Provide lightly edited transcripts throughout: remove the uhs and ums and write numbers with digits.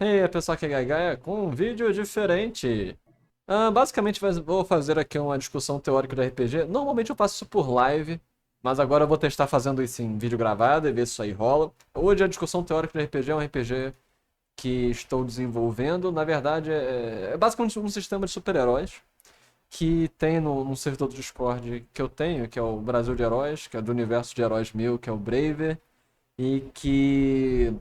E aí, pessoal que é Gaia com um vídeo diferente. Basicamente, vou fazer aqui uma discussão teórica de RPG. Normalmente eu faço isso por live, mas agora eu vou testar fazendo isso em vídeo gravado e ver se isso aí rola. Hoje a discussão teórica de RPG é um RPG que estou desenvolvendo. Na verdade, é basicamente um sistema de super-heróis que tem no servidor do Discord que eu tenho, que é o Brasil de Heróis, que é do universo de heróis meu, que é o Braver, e que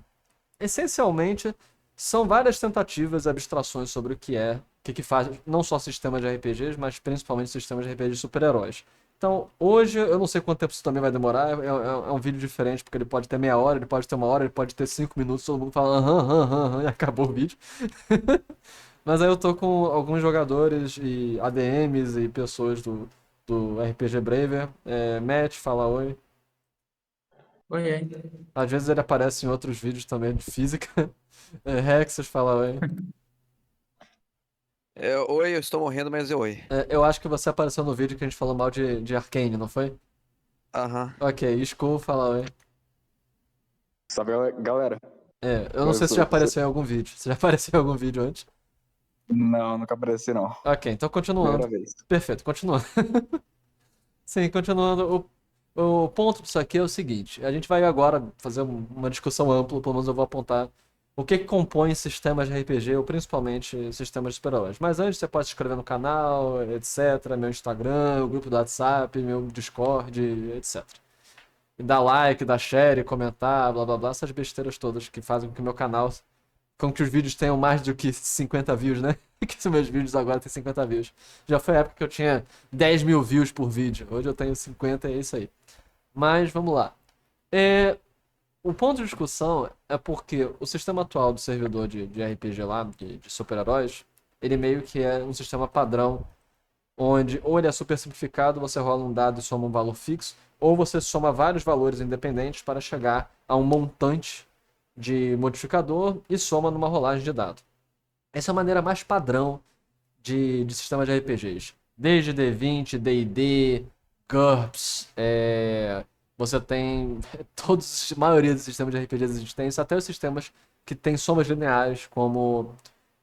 essencialmente, são várias tentativas e abstrações sobre o que faz não só sistemas de RPGs, mas principalmente sistemas de RPGs de super-heróis. Então, hoje, eu não sei quanto tempo isso também vai demorar, é um vídeo diferente, porque ele pode ter meia hora, ele pode ter uma hora, ele pode ter 5 minutos, todo mundo fala aham, aham, aham, e acabou o vídeo. Mas aí eu tô com alguns jogadores e ADMs e pessoas do RPG Braver. Matt, fala oi. Oi, oi. Às vezes ele aparece em outros vídeos também de física. Rexus, fala oi. Oi, eu estou morrendo, mas oi. Eu acho que você apareceu no vídeo que a gente falou mal de Arcane, não foi? Aham. Ok, Skull, fala oi. Salve, galera. Eu não sei se já apareceu em algum vídeo. Você já apareceu em algum vídeo antes? Não, nunca apareci, não. Ok, então continuando. Primeira vez. Perfeito, continuando. Sim, continuando. O ponto disso aqui é o seguinte: a gente vai agora fazer uma discussão ampla, pelo menos eu vou apontar o que compõe sistemas de RPG, ou principalmente sistemas de super-heróis. Mas antes você pode se inscrever no canal, etc. Meu Instagram, o grupo do WhatsApp, meu Discord, etc. E dar like, dar share, comentar, blá blá blá, essas besteiras todas que fazem com que o meu canal, com que os vídeos tenham mais do que 50 views, né? Que os meus vídeos agora têm 50 views. Já foi a época que eu tinha 10 mil views por vídeo. Hoje eu tenho 50 e é isso aí. Mas vamos lá. É, o ponto de discussão é porque o sistema atual do servidor de RPG lá, de super-heróis, ele meio que é um sistema padrão, onde ou ele é super simplificado, você rola um dado e soma um valor fixo, ou você soma vários valores independentes para chegar a um montante de modificador e soma numa rolagem de dado. Essa é a maneira mais padrão de sistema de RPGs. Desde D20, D&D, GURPS, você tem a maioria dos sistemas de RPGs existentes, até os sistemas que têm somas lineares, como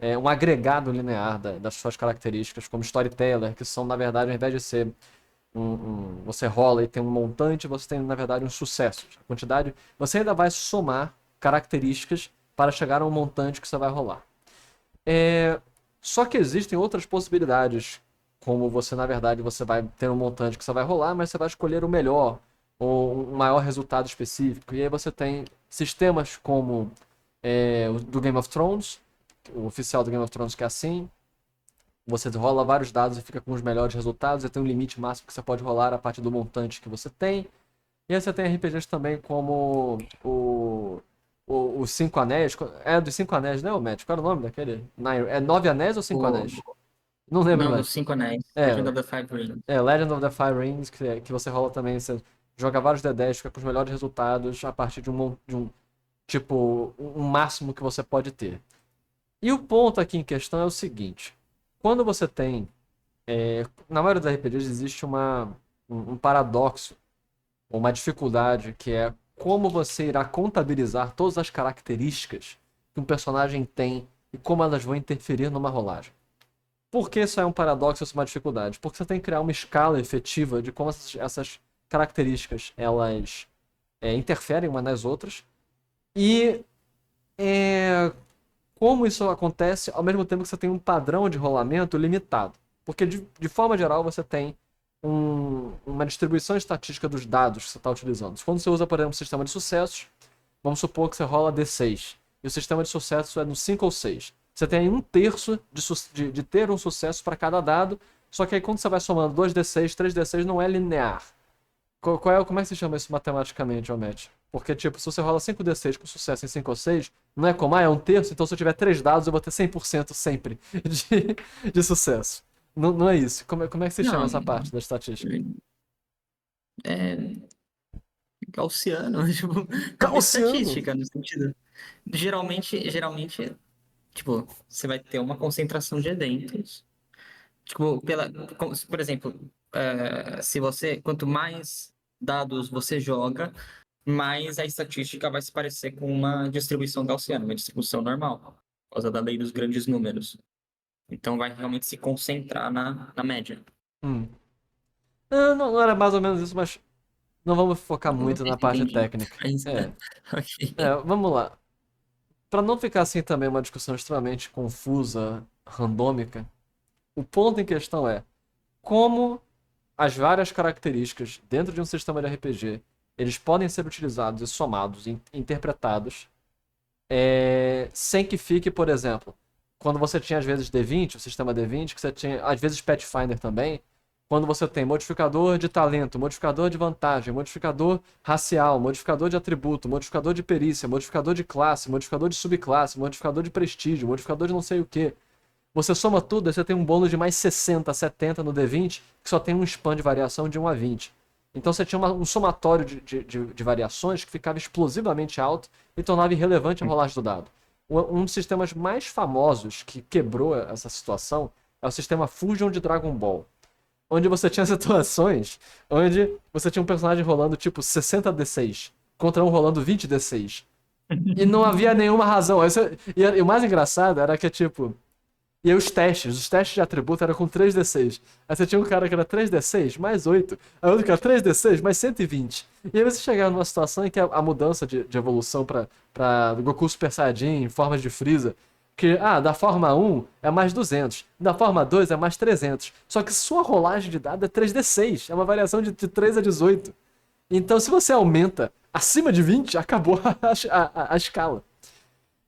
um agregado linear das suas características, como Storyteller, que são, na verdade, ao invés de ser você rola e tem um montante, você tem, na verdade, um sucesso. A quantidade, você ainda vai somar características para chegar a um montante que você vai rolar. É, Só que existem outras possibilidades, como você, na verdade, você vai ter um montante que você vai rolar, mas você vai escolher o melhor, ou um maior resultado específico. E aí você tem sistemas como o do Game of Thrones, o oficial do Game of Thrones que é assim. Você rola vários dados e fica com os melhores resultados, e tem um limite máximo que você pode rolar a partir do montante que você tem. E aí você tem RPGs também como os Cinco Anéis. É dos Cinco Anéis, né, o Matt? Qual era o nome daquele? É Nove Anéis ou Cinco O... Anéis? Não lembro Não, mais. dos Cinco Anéis. É, Legend of the Five Rings. Legend of the Five Rings, que você rola também. Você joga vários D10, fica com os melhores resultados a partir de um tipo, um máximo que você pode ter. E o ponto aqui em questão é o seguinte: quando você tem. Na maioria dos RPGs existe um paradoxo, uma dificuldade, que é como você irá contabilizar todas as características que um personagem tem e como elas vão interferir numa rolagem. Por que isso é um paradoxo, isso é uma dificuldade? Porque você tem que criar uma escala efetiva de como essas características elas interferem umas nas outras e é, como isso acontece ao mesmo tempo que você tem um padrão de rolamento limitado. Porque, de forma geral, você tem uma distribuição estatística dos dados que você está utilizando. Quando você usa, por exemplo, um sistema de sucessos, vamos supor que você rola D6, e o sistema de sucesso é no 5 ou 6. Você tem aí um terço de ter um sucesso para cada dado, só que aí quando você vai somando 2D6, 3D6, não é linear. Como é que se chama isso matematicamente, Matt? Porque, tipo, se você rola 5d6 com sucesso em 5 ou 6, não é como, é um terço, então se eu tiver 3 dados eu vou ter 100% sempre de sucesso. Não, não é isso. Como é que se chama Não, essa parte da estatística? é gaussiano, tipo, não, Gaussiano! estatística, no sentido. Geralmente, tipo, você vai ter uma concentração de eventos. Tipo, por exemplo, se você, quanto mais dados você joga, mais a estatística vai se parecer com uma distribuição gaussiana, uma distribuição normal. por causa da lei dos grandes números. Então vai realmente se concentrar na média. Não era mais ou menos isso, mas não vamos focar muito na parte Entendi. técnica. Mas, É, ok. vamos lá. Para não ficar assim também uma discussão extremamente confusa, randômica, o ponto em questão é como as várias características dentro de um sistema de RPG eles podem ser utilizados e somados, interpretados, sem que fique, por exemplo, quando você tinha às vezes D20, o sistema D20, que você tinha às vezes Pathfinder também, quando você tem modificador de talento, modificador de vantagem, modificador racial, modificador de atributo, modificador de perícia, modificador de classe, modificador de subclasse, modificador de prestígio, modificador de não sei o que. Você soma tudo, aí você tem um bônus de mais 60, 70 no D20, que só tem um span de variação de 1 a 20. Então você tinha um somatório de variações que ficava explosivamente alto e tornava irrelevante a rolagem do dado. Um dos sistemas mais famosos que quebrou essa situação é o sistema Fusion de Dragon Ball. Onde você tinha situações onde você tinha um personagem rolando tipo 60 D6 contra um rolando 20 D6. E não havia nenhuma razão. E o mais engraçado era que, tipo. E aí os testes de atributo eram com 3D6. Aí você tinha um cara que era 3D6 mais 8, aí outro que era 3D6 mais 120. E aí você chegava numa situação em que a mudança de evolução pra Goku Super Saiyajin em forma de Freeza, que, da forma 1 é mais 200, da forma 2 é mais 300. Só que sua rolagem de dado é 3D6, é uma variação de 3 a 18. Então se você aumenta acima de 20, acabou a escala.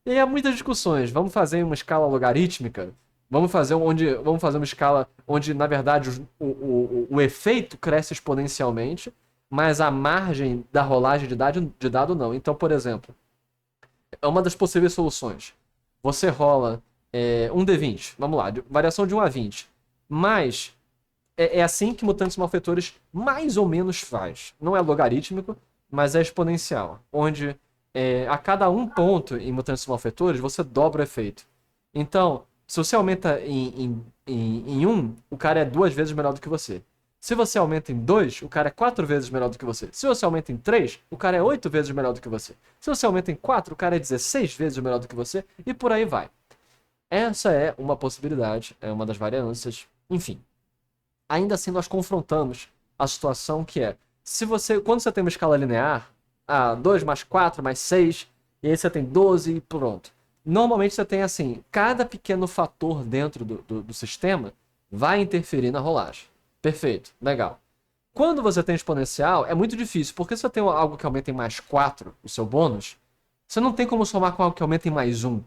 E aí há muitas discussões. Vamos fazer uma escala logarítmica? Vamos fazer uma escala onde, na verdade, o efeito cresce exponencialmente, mas a margem da rolagem de dado não. Então, por exemplo, é uma das possíveis soluções. Você rola um D20, vamos lá, variação de 1 a 20. Mas é assim que Mutantes Malfeitores mais ou menos faz. Não é logarítmico, mas é exponencial. Onde a cada um ponto em Mutantes Malfeitores, você dobra o efeito. Então, se você aumenta em 1, o cara é 2 vezes melhor do que você. Se você aumenta em 2, o cara é 4 vezes melhor do que você. Se você aumenta em 3, o cara é 8 vezes melhor do que você. Se você aumenta em 4, o cara é 16 vezes melhor do que você. E por aí vai. Essa é uma possibilidade, é uma das variâncias. Enfim. Ainda assim, nós confrontamos a situação que é... Quando você tem uma escala linear, 2 mais 4 mais 6, e aí você tem 12 e pronto. Normalmente você tem assim, cada pequeno fator dentro do sistema vai interferir na rolagem. Perfeito, legal. Quando você tem exponencial, é muito difícil, porque se você tem algo que aumenta em mais 4, o seu bônus, você não tem como somar com algo que aumenta em mais 1.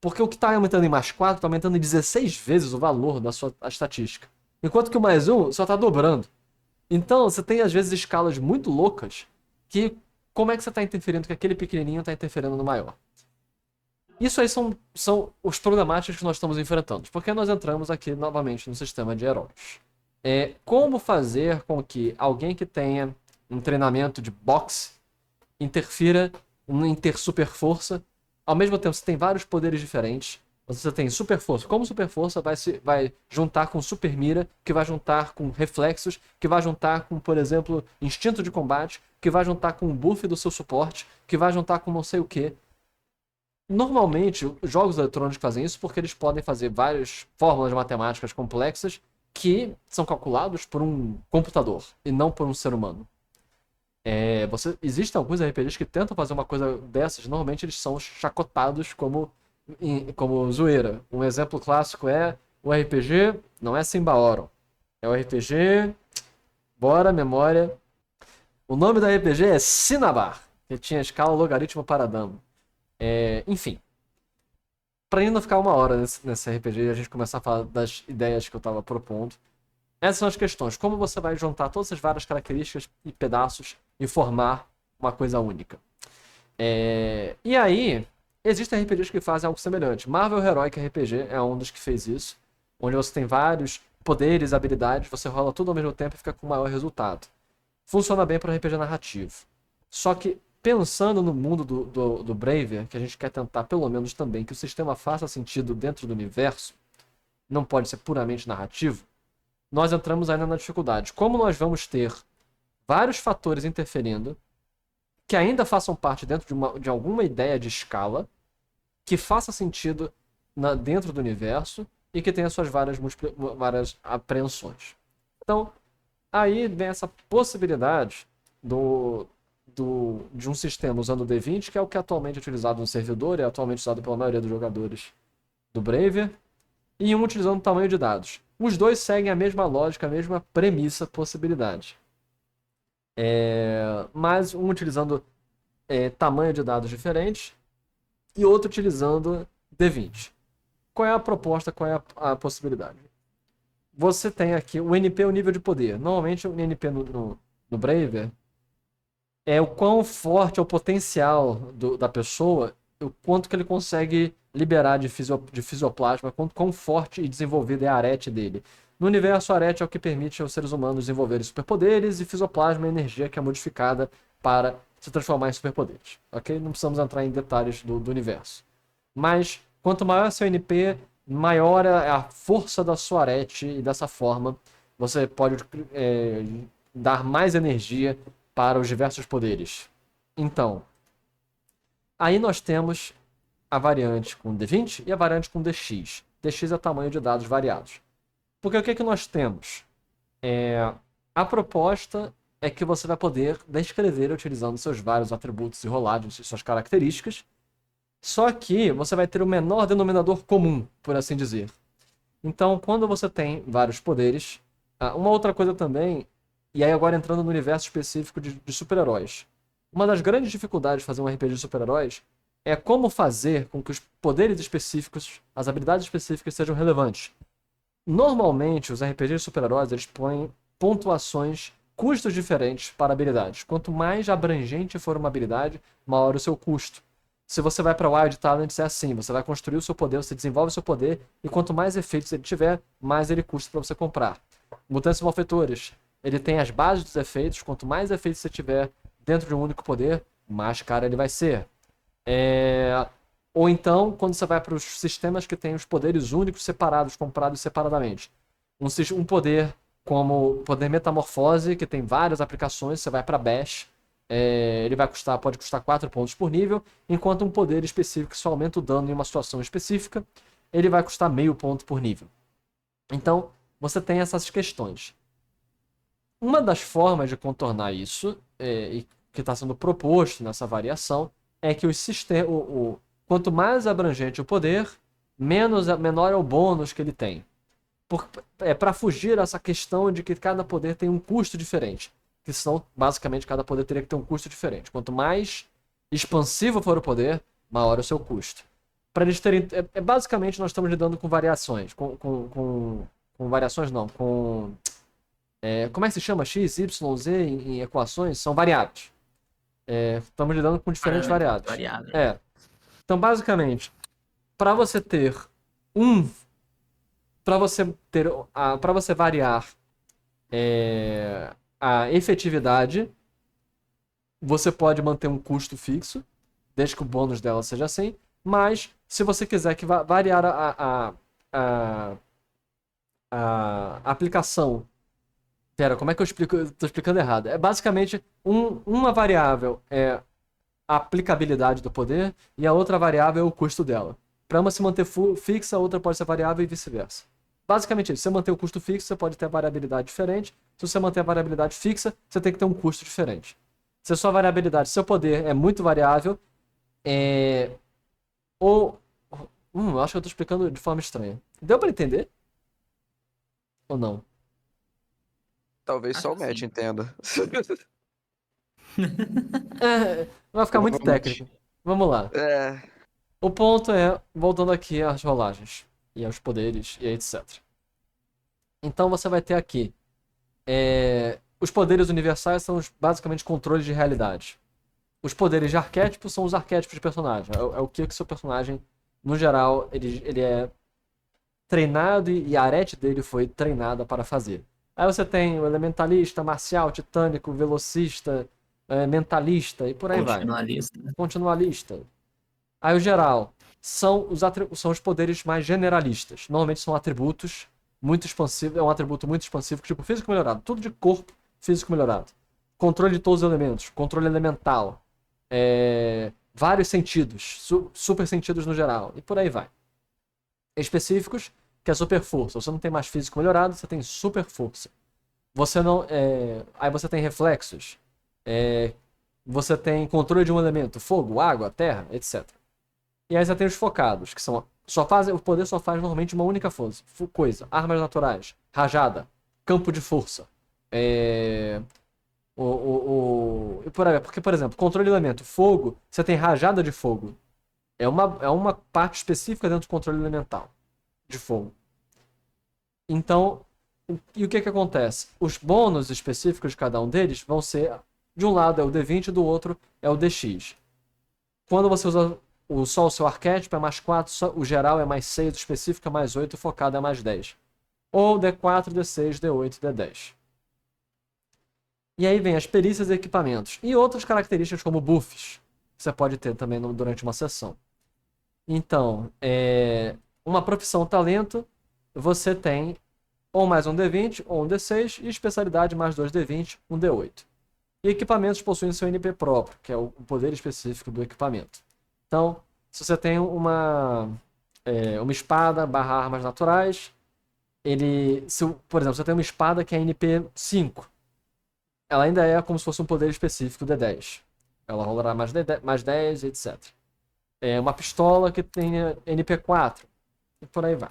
Porque o que está aumentando em mais 4 está aumentando em 16 vezes o valor da sua estatística. Enquanto que o mais 1 só está dobrando. Então, você tem às vezes escalas muito loucas que como é que você está interferindo que aquele pequenininho está interferindo no maior. Isso aí são os problemáticos que nós estamos enfrentando, porque nós entramos aqui novamente no sistema de heróis. Como fazer com que alguém que tenha um treinamento de boxe interfira em ter super força, ao mesmo tempo você tem vários poderes diferentes. Você tem super força. Como super força vai juntar com super mira, que vai juntar com reflexos, que vai juntar com, por exemplo, instinto de combate, que vai juntar com o buff do seu suporte, que vai juntar com não sei o que. Normalmente, os jogos eletrônicos fazem isso porque eles podem fazer várias fórmulas matemáticas complexas que são calculados por um computador e não por um ser humano. Existem alguns RPGs que tentam fazer uma coisa dessas, normalmente eles são chacotados como zoeira. Um exemplo clássico é o RPG, não é Symbaoron, é o RPG, bora, memória. O nome do RPG é Cinnabar, que tinha escala logaritmo para dano. Enfim. Pra não ficar uma hora nesse RPG e a gente começar a falar das ideias que eu tava propondo, essas são as questões. Como você vai juntar todas essas várias características e pedaços e formar uma coisa única. E aí, existem RPGs que fazem algo semelhante. Marvel Heroic RPG é um dos que fez isso, onde você tem vários poderes, habilidades, você rola tudo ao mesmo tempo e fica com o maior resultado. Funciona bem para RPG narrativo. Só que, pensando no mundo do Braver, que a gente quer tentar pelo menos também que o sistema faça sentido dentro do universo, não pode ser puramente narrativo, nós entramos ainda na dificuldade. Como nós vamos ter vários fatores interferindo que ainda façam parte dentro de alguma ideia de escala que faça sentido dentro do universo e que tem as suas várias apreensões. Então, aí vem essa possibilidade de um sistema usando o D20, que é o que é atualmente utilizado no servidor, é atualmente usado pela maioria dos jogadores do Braver, e um utilizando o tamanho de dados. Os dois seguem a mesma lógica, a mesma premissa, possibilidade. Mas um utilizando tamanho de dados diferentes e outro utilizando D20. Qual é a proposta, qual é a possibilidade? Você tem aqui o NP, o nível de poder. Normalmente o NP no Braver é o quão forte é o potencial da pessoa, o quanto que ele consegue liberar de fisioplasma, quão forte e desenvolvida é a arete dele. No universo, a arete é o que permite aos seres humanos desenvolverem superpoderes, e fisioplasma é a energia que é modificada para se transformar em superpoderes. Ok? Não precisamos entrar em detalhes do universo. Mas, quanto maior é seu NP, maior é a força da sua arete, e dessa forma você pode dar mais energia para os diversos poderes. Então, aí nós temos a variante com D20 e a variante com DX. DX é tamanho de dados variados. Porque o que nós temos? A proposta é que você vai poder descrever utilizando seus vários atributos e rolagens e suas características, só que você vai ter o menor denominador comum, por assim dizer. Então, quando você tem vários poderes... uma outra coisa também, e aí agora entrando no universo específico de super-heróis. Uma das grandes dificuldades de fazer um RPG de super-heróis é como fazer com que os poderes específicos, as habilidades específicas sejam relevantes. Normalmente, os RPGs de super-heróis, eles põem pontuações, custos diferentes para habilidades. Quanto mais abrangente for uma habilidade, maior o seu custo. Se você vai para Wild Talents, é assim, você vai construir o seu poder, você desenvolve o seu poder, e quanto mais efeitos ele tiver, mais ele custa para você comprar. Mutantes e Malfeitores, ele tem as bases dos efeitos, quanto mais efeitos você tiver dentro de um único poder, mais caro ele vai ser. Ou então, quando você vai para os sistemas que têm os poderes únicos separados, comprados separadamente. Um poder como o poder Metamorfose, que tem várias aplicações, você vai para Bash, ele pode custar 4 pontos por nível, enquanto um poder específico que só aumenta o dano em uma situação específica, ele vai custar meio ponto por nível. Então, você tem essas questões. Uma das formas de contornar isso, e que está sendo proposto nessa variação, é que quanto mais abrangente o poder, menor é o bônus que ele tem. Para fugir dessa questão de que cada poder tem um custo diferente. Que são, basicamente, cada poder teria que ter um custo diferente. Quanto mais expansivo for o poder, maior é o seu custo. Para eles terem... basicamente, nós estamos lidando com variações. Com variações, não. Como é que se chama? X, Y, Z em equações? São variáveis. Estamos lidando com diferentes variáveis. Então, basicamente, para você variar a efetividade, você pode manter um custo fixo, desde que o bônus dela seja assim, mas se você quiser que variar a aplicação... Pera, como é que eu explico? Eu tô explicando errado. É basicamente uma variável é a aplicabilidade do poder e a outra variável é o custo dela. Para uma se manter fixa, a outra pode ser variável e vice-versa. Basicamente isso. Se você manter o custo fixo, você pode ter a variabilidade diferente. Se você manter a variabilidade fixa, você tem que ter um custo diferente. Se a sua variabilidade, seu poder é muito variável, eu acho que eu tô explicando de forma estranha. Deu para entender? Ou não? Talvez só o Matt entenda. Vai ficar muito Provavelmente. técnico. Vamos lá. O ponto é, voltando aqui às rolagens, e aos poderes, e etc. Então você vai ter aqui... os poderes universais são basicamente controles de realidade. Os poderes de arquétipo são os arquétipos de personagem. É o que o seu personagem, no geral, ele é treinado e a arete dele foi treinada para fazer. Aí você tem o elementalista, marcial, titânico, velocista, mentalista e por aí vai. Continualista. Aí o geral são os poderes mais generalistas. Normalmente são atributos muito expansivos. É um atributo muito expansivo, tipo físico melhorado. Tudo de corpo, físico melhorado. Controle de todos os elementos. Controle elemental. Vários sentidos. Super sentidos no geral. E por aí vai. específicos, que é super força. Você não tem mais físico melhorado, você tem super força. Você não. Aí você tem reflexos. Você tem controle de um elemento, fogo, água, terra, etc. E aí você tem os focados, que são. O poder só faz normalmente uma única coisa. Armas naturais, rajada, campo de força. E por aí, porque, por exemplo, controle de elemento, fogo, você tem rajada de fogo. É uma parte específica dentro do controle elemental de fogo. Então, e o que acontece? Os bônus específicos de cada um deles vão ser, de um lado é o D20 e do outro é o DX. Quando você usa só o seu arquétipo é mais 4, o geral é mais 6, o específico é mais 8, o focado é mais 10. Ou D4, D6, D8, D10. E aí vem as perícias e equipamentos. E outras características como buffs, que você pode ter também durante uma sessão. Então, uma profissão talento, você tem ou mais um D20 ou um D6, e especialidade mais 2 D20, um D8. E equipamentos possuem seu NP próprio, que é o poder específico do equipamento. Então, se você tem uma espada / armas naturais, por exemplo, você tem uma espada que é NP 5, ela ainda é como se fosse um poder específico D10. Ela rolará mais 10, etc. Uma pistola que tem NP 4, e por aí vai.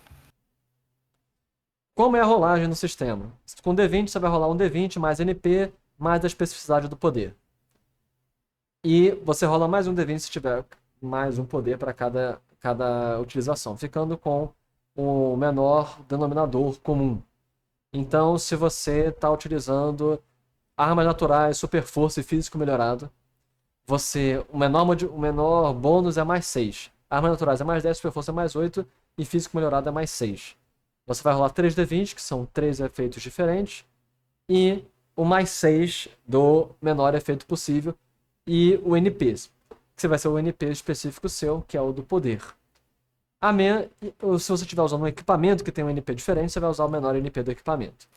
Como é a rolagem no sistema? Com D20 você vai rolar um D20 mais NP mais a especificidade do poder. E você rola mais um D20 se tiver mais um poder para cada utilização, ficando com o menor denominador comum. Então, se você está utilizando armas naturais, super força e físico melhorado, o menor bônus é mais 6. Armas naturais é mais 10, super força é mais 8 e físico melhorado é mais 6. Você vai rolar 3D20, que são 3 efeitos diferentes, e o mais 6 do menor efeito possível, e o NP, que vai ser o NP específico seu, que é o do poder. Se você estiver usando um equipamento que tem um NP diferente, você vai usar o menor NP do equipamento.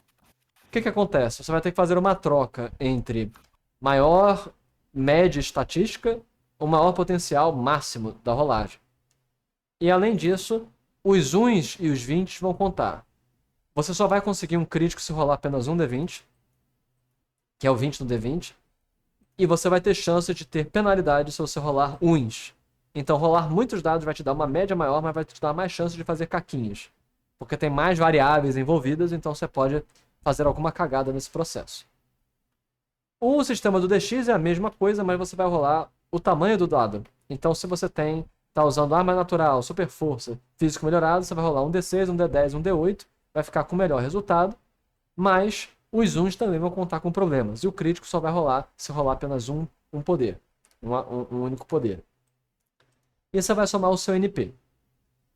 O que acontece? Você vai ter que fazer uma troca entre maior média estatística ou maior potencial máximo da rolagem. E além disso, os 1s e os 20 vão contar. Você só vai conseguir um crítico se rolar apenas um D20, que é o 20 no D20, e você vai ter chance de ter penalidade se você rolar 1s. Então rolar muitos dados vai te dar uma média maior, mas vai te dar mais chance de fazer caquinhas. Porque tem mais variáveis envolvidas, então você pode fazer alguma cagada nesse processo. O sistema do DX é a mesma coisa, mas você vai rolar o tamanho do dado. Então se você tá usando arma natural, super força, físico melhorado, você vai rolar um D6, um D10, um D8, vai ficar com o melhor resultado, mas os 1s também vão contar com problemas. E o crítico só vai rolar se rolar apenas um poder, um único poder. E você vai somar o seu NP.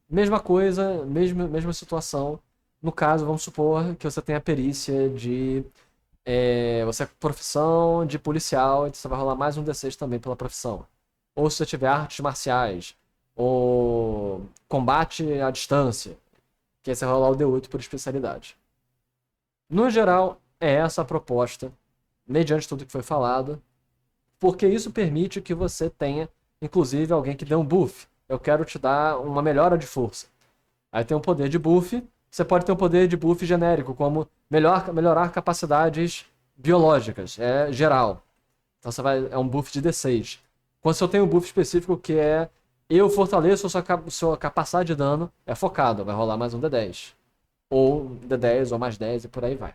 Mesma coisa, mesma situação. No caso, vamos supor que você tem a perícia de... você é profissão de policial, então você vai rolar mais um D6 também pela profissão. Ou se você tiver artes marciais, ou combate à distância, que aí você vai rolar o D8 por especialidade. No geral, é essa a proposta, mediante tudo que foi falado, porque isso permite que você tenha, inclusive, alguém que dê um buff. Eu quero te dar uma melhora de força. Aí tem um poder de buff. Você pode ter um poder de buff genérico, como melhorar capacidades biológicas, geral. Então é um buff de D6. Quando você tem um buff específico que é eu fortaleço a sua capacidade de dano, é focado, vai rolar mais um D10. Ou D10, ou mais 10, e por aí vai.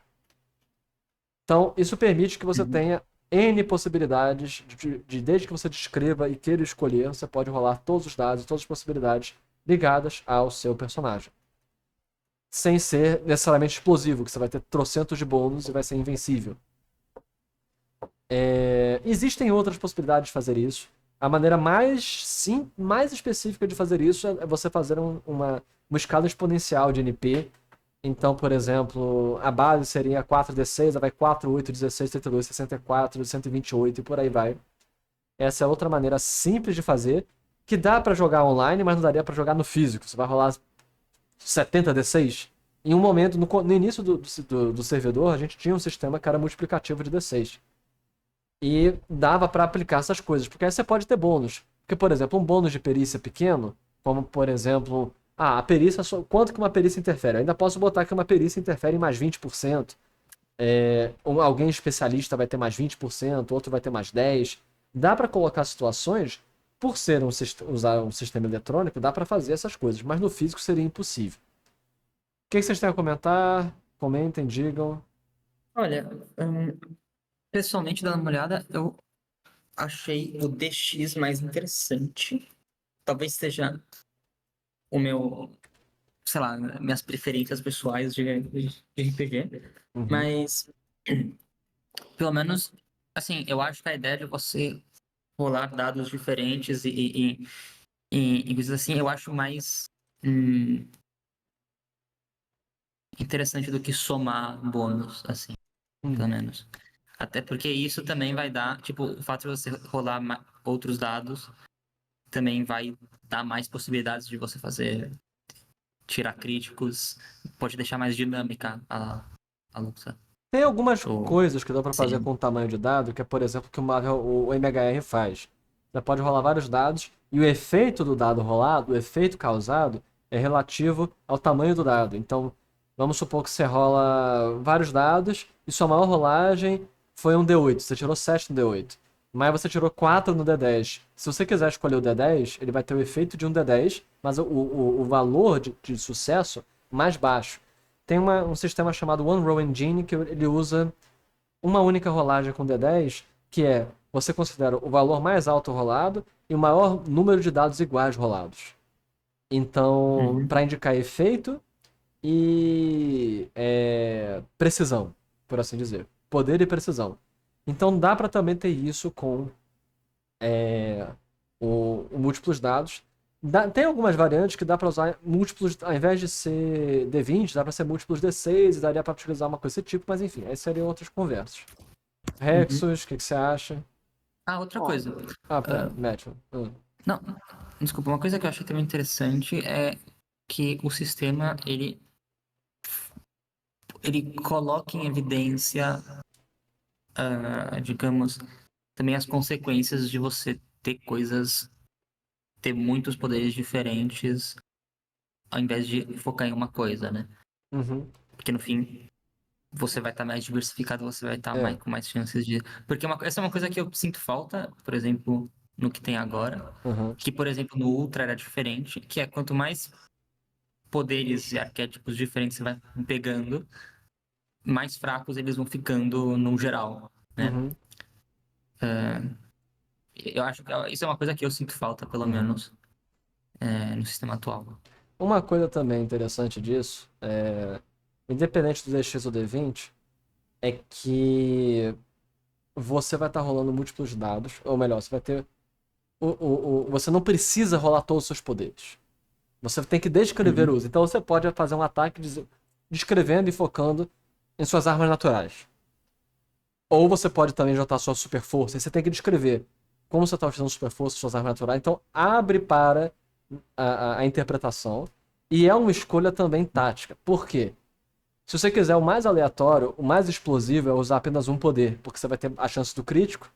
Então, isso permite que você tenha N possibilidades, desde que você descreva e queira escolher, você pode rolar todos os dados, todas as possibilidades ligadas ao seu personagem. Sem ser necessariamente explosivo, que você vai ter trocentos de bônus e vai ser invencível. Existem outras possibilidades de fazer isso. A maneira mais específica de fazer isso é você fazer uma escala exponencial de NP. Então, por exemplo, a base seria 4d6, vai 4, 8, 16, 32, 64, 128 e por aí vai. Essa é outra maneira simples de fazer, que dá pra jogar online, mas não daria pra jogar no físico. Você vai rolar 70d6. Em um momento, no início do servidor, a gente tinha um sistema que era multiplicativo de d6. E dava pra aplicar essas coisas, porque aí você pode ter bônus. Porque, por exemplo, um bônus de perícia pequeno, como, por exemplo, a perícia, quanto que uma perícia interfere? Eu ainda posso botar que uma perícia interfere em mais 20%. Alguém especialista vai ter mais 20%, outro vai ter mais 10%. Dá para colocar situações, por ser usar um sistema eletrônico, dá para fazer essas coisas, mas no físico seria impossível. O que vocês têm a comentar? Comentem, digam. Olha, pessoalmente, dando uma olhada, eu achei o DX mais interessante. Talvez seja o meu, sei lá, minhas preferências pessoais de RPG. Uhum. Mas, pelo menos, assim, eu acho que a ideia de você rolar dados diferentes e coisas assim, eu acho mais interessante do que somar bônus, assim, pelo menos. Até porque isso também vai dar, tipo, o fato de você rolar outros dados também vai dar mais possibilidades de você tirar críticos, pode deixar mais dinâmica a luta. Tem algumas Ou- coisas que dá pra fazer Sim. com o tamanho de dado, que é, por exemplo, que o MHR faz. Você pode rolar vários dados e o efeito do dado rolado, o efeito causado, é relativo ao tamanho do dado. Então, vamos supor que você rola vários dados e sua maior rolagem foi um D8. Você tirou 7 no D8. Mas você tirou 4 no D10. Se você quiser escolher o D10, ele vai ter o efeito de um D10, mas o valor de sucesso mais baixo. Tem um sistema chamado One Row Engine que ele usa uma única rolagem com D10, que é você considera o valor mais alto rolado e o maior número de dados iguais rolados. Então, para indicar efeito e precisão, por assim dizer. Poder e precisão. Então dá para também ter isso com o múltiplos dados. Tem algumas variantes que dá para usar múltiplos, ao invés de ser D20, dá para ser múltiplos D6 e daria para utilizar uma coisa desse tipo, mas enfim, aí seriam outras conversas. Rexus, o que você acha? Outra coisa. Pera, Matthew. Não, desculpa, uma coisa que eu achei também interessante é que o sistema, ele coloca em evidência, digamos, também as consequências de você ter muitos poderes diferentes, ao invés de focar em uma coisa, né? Uhum. Porque no fim, você vai estar mais diversificado, você vai estar com mais chances de... Porque essa é uma coisa que eu sinto falta, por exemplo, no que tem agora, Uhum. que, por exemplo, no Ultra era diferente, que é quanto mais poderes e arquétipos diferentes você vai pegando, mais fracos eles vão ficando no geral, né? Uhum. Eu acho que isso é uma coisa que eu sinto falta, pelo menos, no sistema atual. Uma coisa também interessante disso, independente do DX ou D20, é que você vai estar rolando múltiplos dados, ou melhor, você vai ter. Você não precisa rolar todos os seus poderes. Você tem que descrever o uso. Então você pode fazer um ataque descrevendo e focando em suas armas naturais. Ou você pode também juntar sua super força. E você tem que descrever como você está utilizando super força, suas armas naturais. Então abre para a interpretação. E é uma escolha também tática. Por quê? Se você quiser o mais aleatório, o mais explosivo é usar apenas um poder. Porque você vai ter a chance do crítico.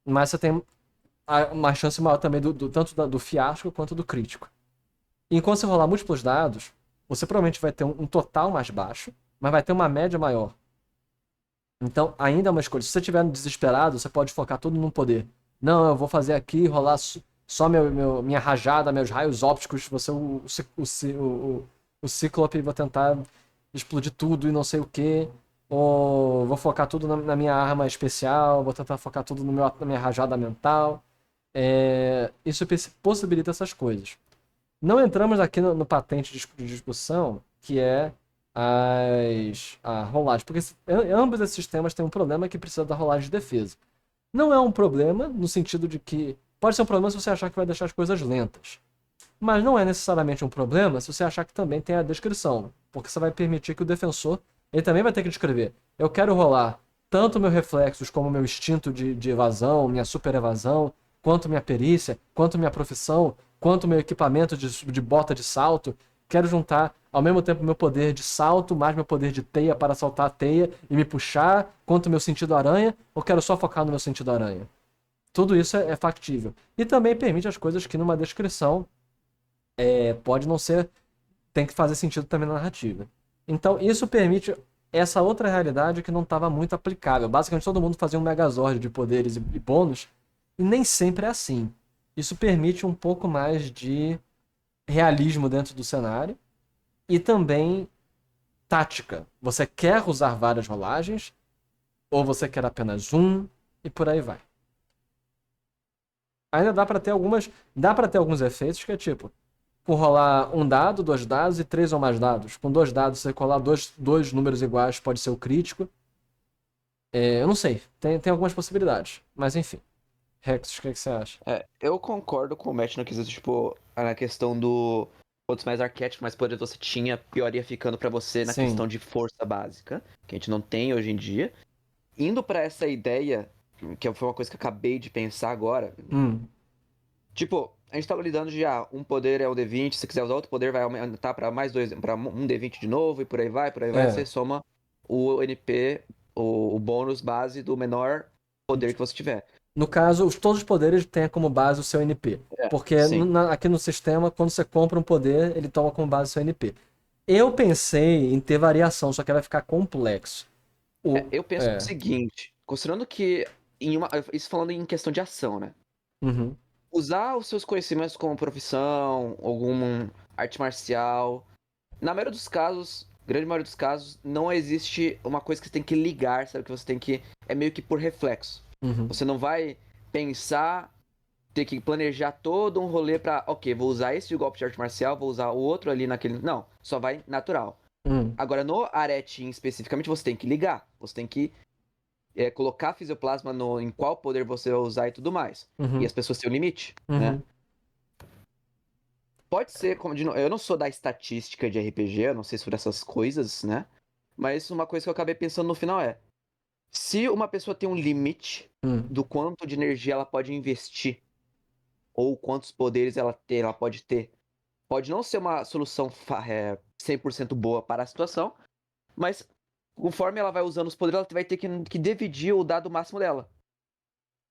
Mas você tem uma chance maior também tanto do fiasco quanto do crítico. E enquanto você rolar múltiplos dados, você provavelmente vai ter um total mais baixo, mas vai ter uma média maior. Então, ainda é uma escolha. Se você estiver desesperado, você pode focar tudo num poder. Não, eu vou fazer aqui, rolar só minha rajada, meus raios ópticos, você o Cíclope, vou tentar explodir tudo e não sei o que. Ou vou focar tudo na minha arma especial, vou tentar focar tudo na minha rajada mental. Isso possibilita essas coisas. Não entramos aqui no patente de discussão, que é a rolagem, porque ambos esses sistemas têm um problema que precisa da rolagem de defesa. Não é um problema no sentido de que pode ser um problema se você achar que vai deixar as coisas lentas, mas não é necessariamente um problema se você achar que também tem a descrição, porque você vai permitir que o defensor ele também vai ter que descrever. Eu quero rolar tanto meus reflexos como meu instinto de evasão, minha super evasão, quanto minha perícia, quanto minha profissão, quanto meu equipamento de bota de salto. Quero juntar ao mesmo tempo meu poder de salto, mais meu poder de teia para saltar a teia e me puxar, quanto meu sentido aranha, ou quero só focar no meu sentido aranha? Tudo isso é factível. E também permite as coisas que numa descrição pode não ser, tem que fazer sentido também na narrativa. Então isso permite essa outra realidade que não estava muito aplicável. Basicamente todo mundo fazia um megazord de poderes e bônus, e nem sempre é assim. Isso permite um pouco mais de realismo dentro do cenário e também tática. Você quer usar várias rolagens ou você quer apenas um e por aí vai. Ainda dá pra ter alguns efeitos que é tipo, por rolar um dado, 2 dados e 3 ou mais dados. Com 2 dados, você colar dois números iguais, pode ser o crítico. Eu não sei, tem algumas possibilidades, mas enfim. Rex, o que você acha? Eu concordo com o Matt no quesito, tipo, na questão do quanto mais arquétipos, mais poder você tinha, pior ia ficando pra você na Sim. questão de força básica, que a gente não tem hoje em dia. Indo pra essa ideia, que foi uma coisa que eu acabei de pensar agora, tipo, a gente tava lidando de, um poder é o D20, se quiser usar outro poder vai aumentar pra mais dois, para um D20 de novo, e por aí vai, você soma o NP, o bônus base do menor poder que você tiver. No caso, todos os poderes têm como base o seu NP. Porque sim. aqui no sistema, quando você compra um poder, ele toma como base o seu NP. Eu pensei em ter variação, só que vai ficar complexo. Eu penso o seguinte, considerando que isso falando em questão de ação, né? Uhum. Usar os seus conhecimentos como profissão, alguma arte marcial, na maioria dos casos, grande maioria dos casos, não existe uma coisa que você tem que ligar, sabe? Que você tem que. É meio que por reflexo. Uhum. Você não vai pensar, ter que planejar todo um rolê pra, ok, vou usar esse golpe de arte marcial, vou usar o outro ali naquele. Não, só vai natural. Agora, no Arete especificamente, você tem que ligar. Você tem que colocar fisioplasma em qual poder você vai usar e tudo mais. E as pessoas têm um limite, né? Pode ser, como eu não sou da estatística de RPG, eu não sei sobre essas coisas, né? Mas uma coisa que eu acabei pensando no final é: se uma pessoa tem um limite do quanto de energia ela pode investir, ou quantos poderes ela pode ter, pode não ser uma solução 100% boa para a situação, mas conforme ela vai usando os poderes, ela vai ter que dividir o dado máximo dela.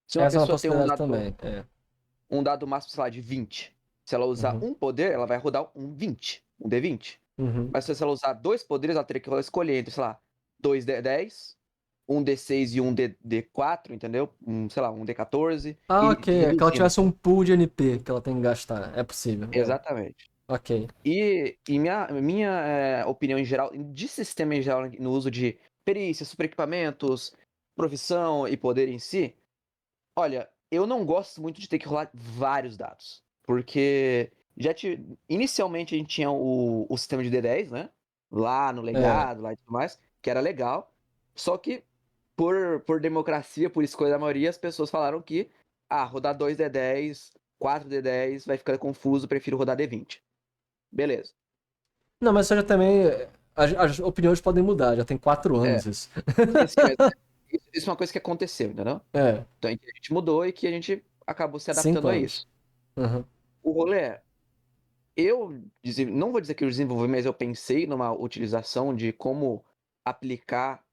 Se uma Essa é uma pessoa tem possibilidade também. um dado máximo, sei lá, de 20, se ela usar um poder, ela vai rodar um 20, um D20. Mas se ela usar 2 poderes, ela teria que escolher entre, sei lá, 2 D10, um D6 e um D4, entendeu? Sei lá, um D14. Ok. É que ela tivesse um pool de NP que ela tem que gastar. É possível. Exatamente. Ok. E minha opinião em geral, de sistema em geral, no uso de perícias, super equipamentos, profissão e poder em si, olha, eu não gosto muito de ter que rolar vários dados. Porque inicialmente a gente tinha o sistema de D10, né? Lá no legado, lá e tudo mais, que era legal. Só que, por democracia, por escolha da maioria, as pessoas falaram que, rodar 2 D10, 4 D10 vai ficar confuso, prefiro rodar D20. Beleza. Não, mas isso já também. As opiniões podem mudar, já tem 4 anos isso. Sim, mas isso é uma coisa que aconteceu, entendeu? Então a gente mudou e que a gente acabou se 5 adaptando a anos. isso. O rolê não vou dizer que eu desenvolvi, mas eu pensei numa utilização de como aplicar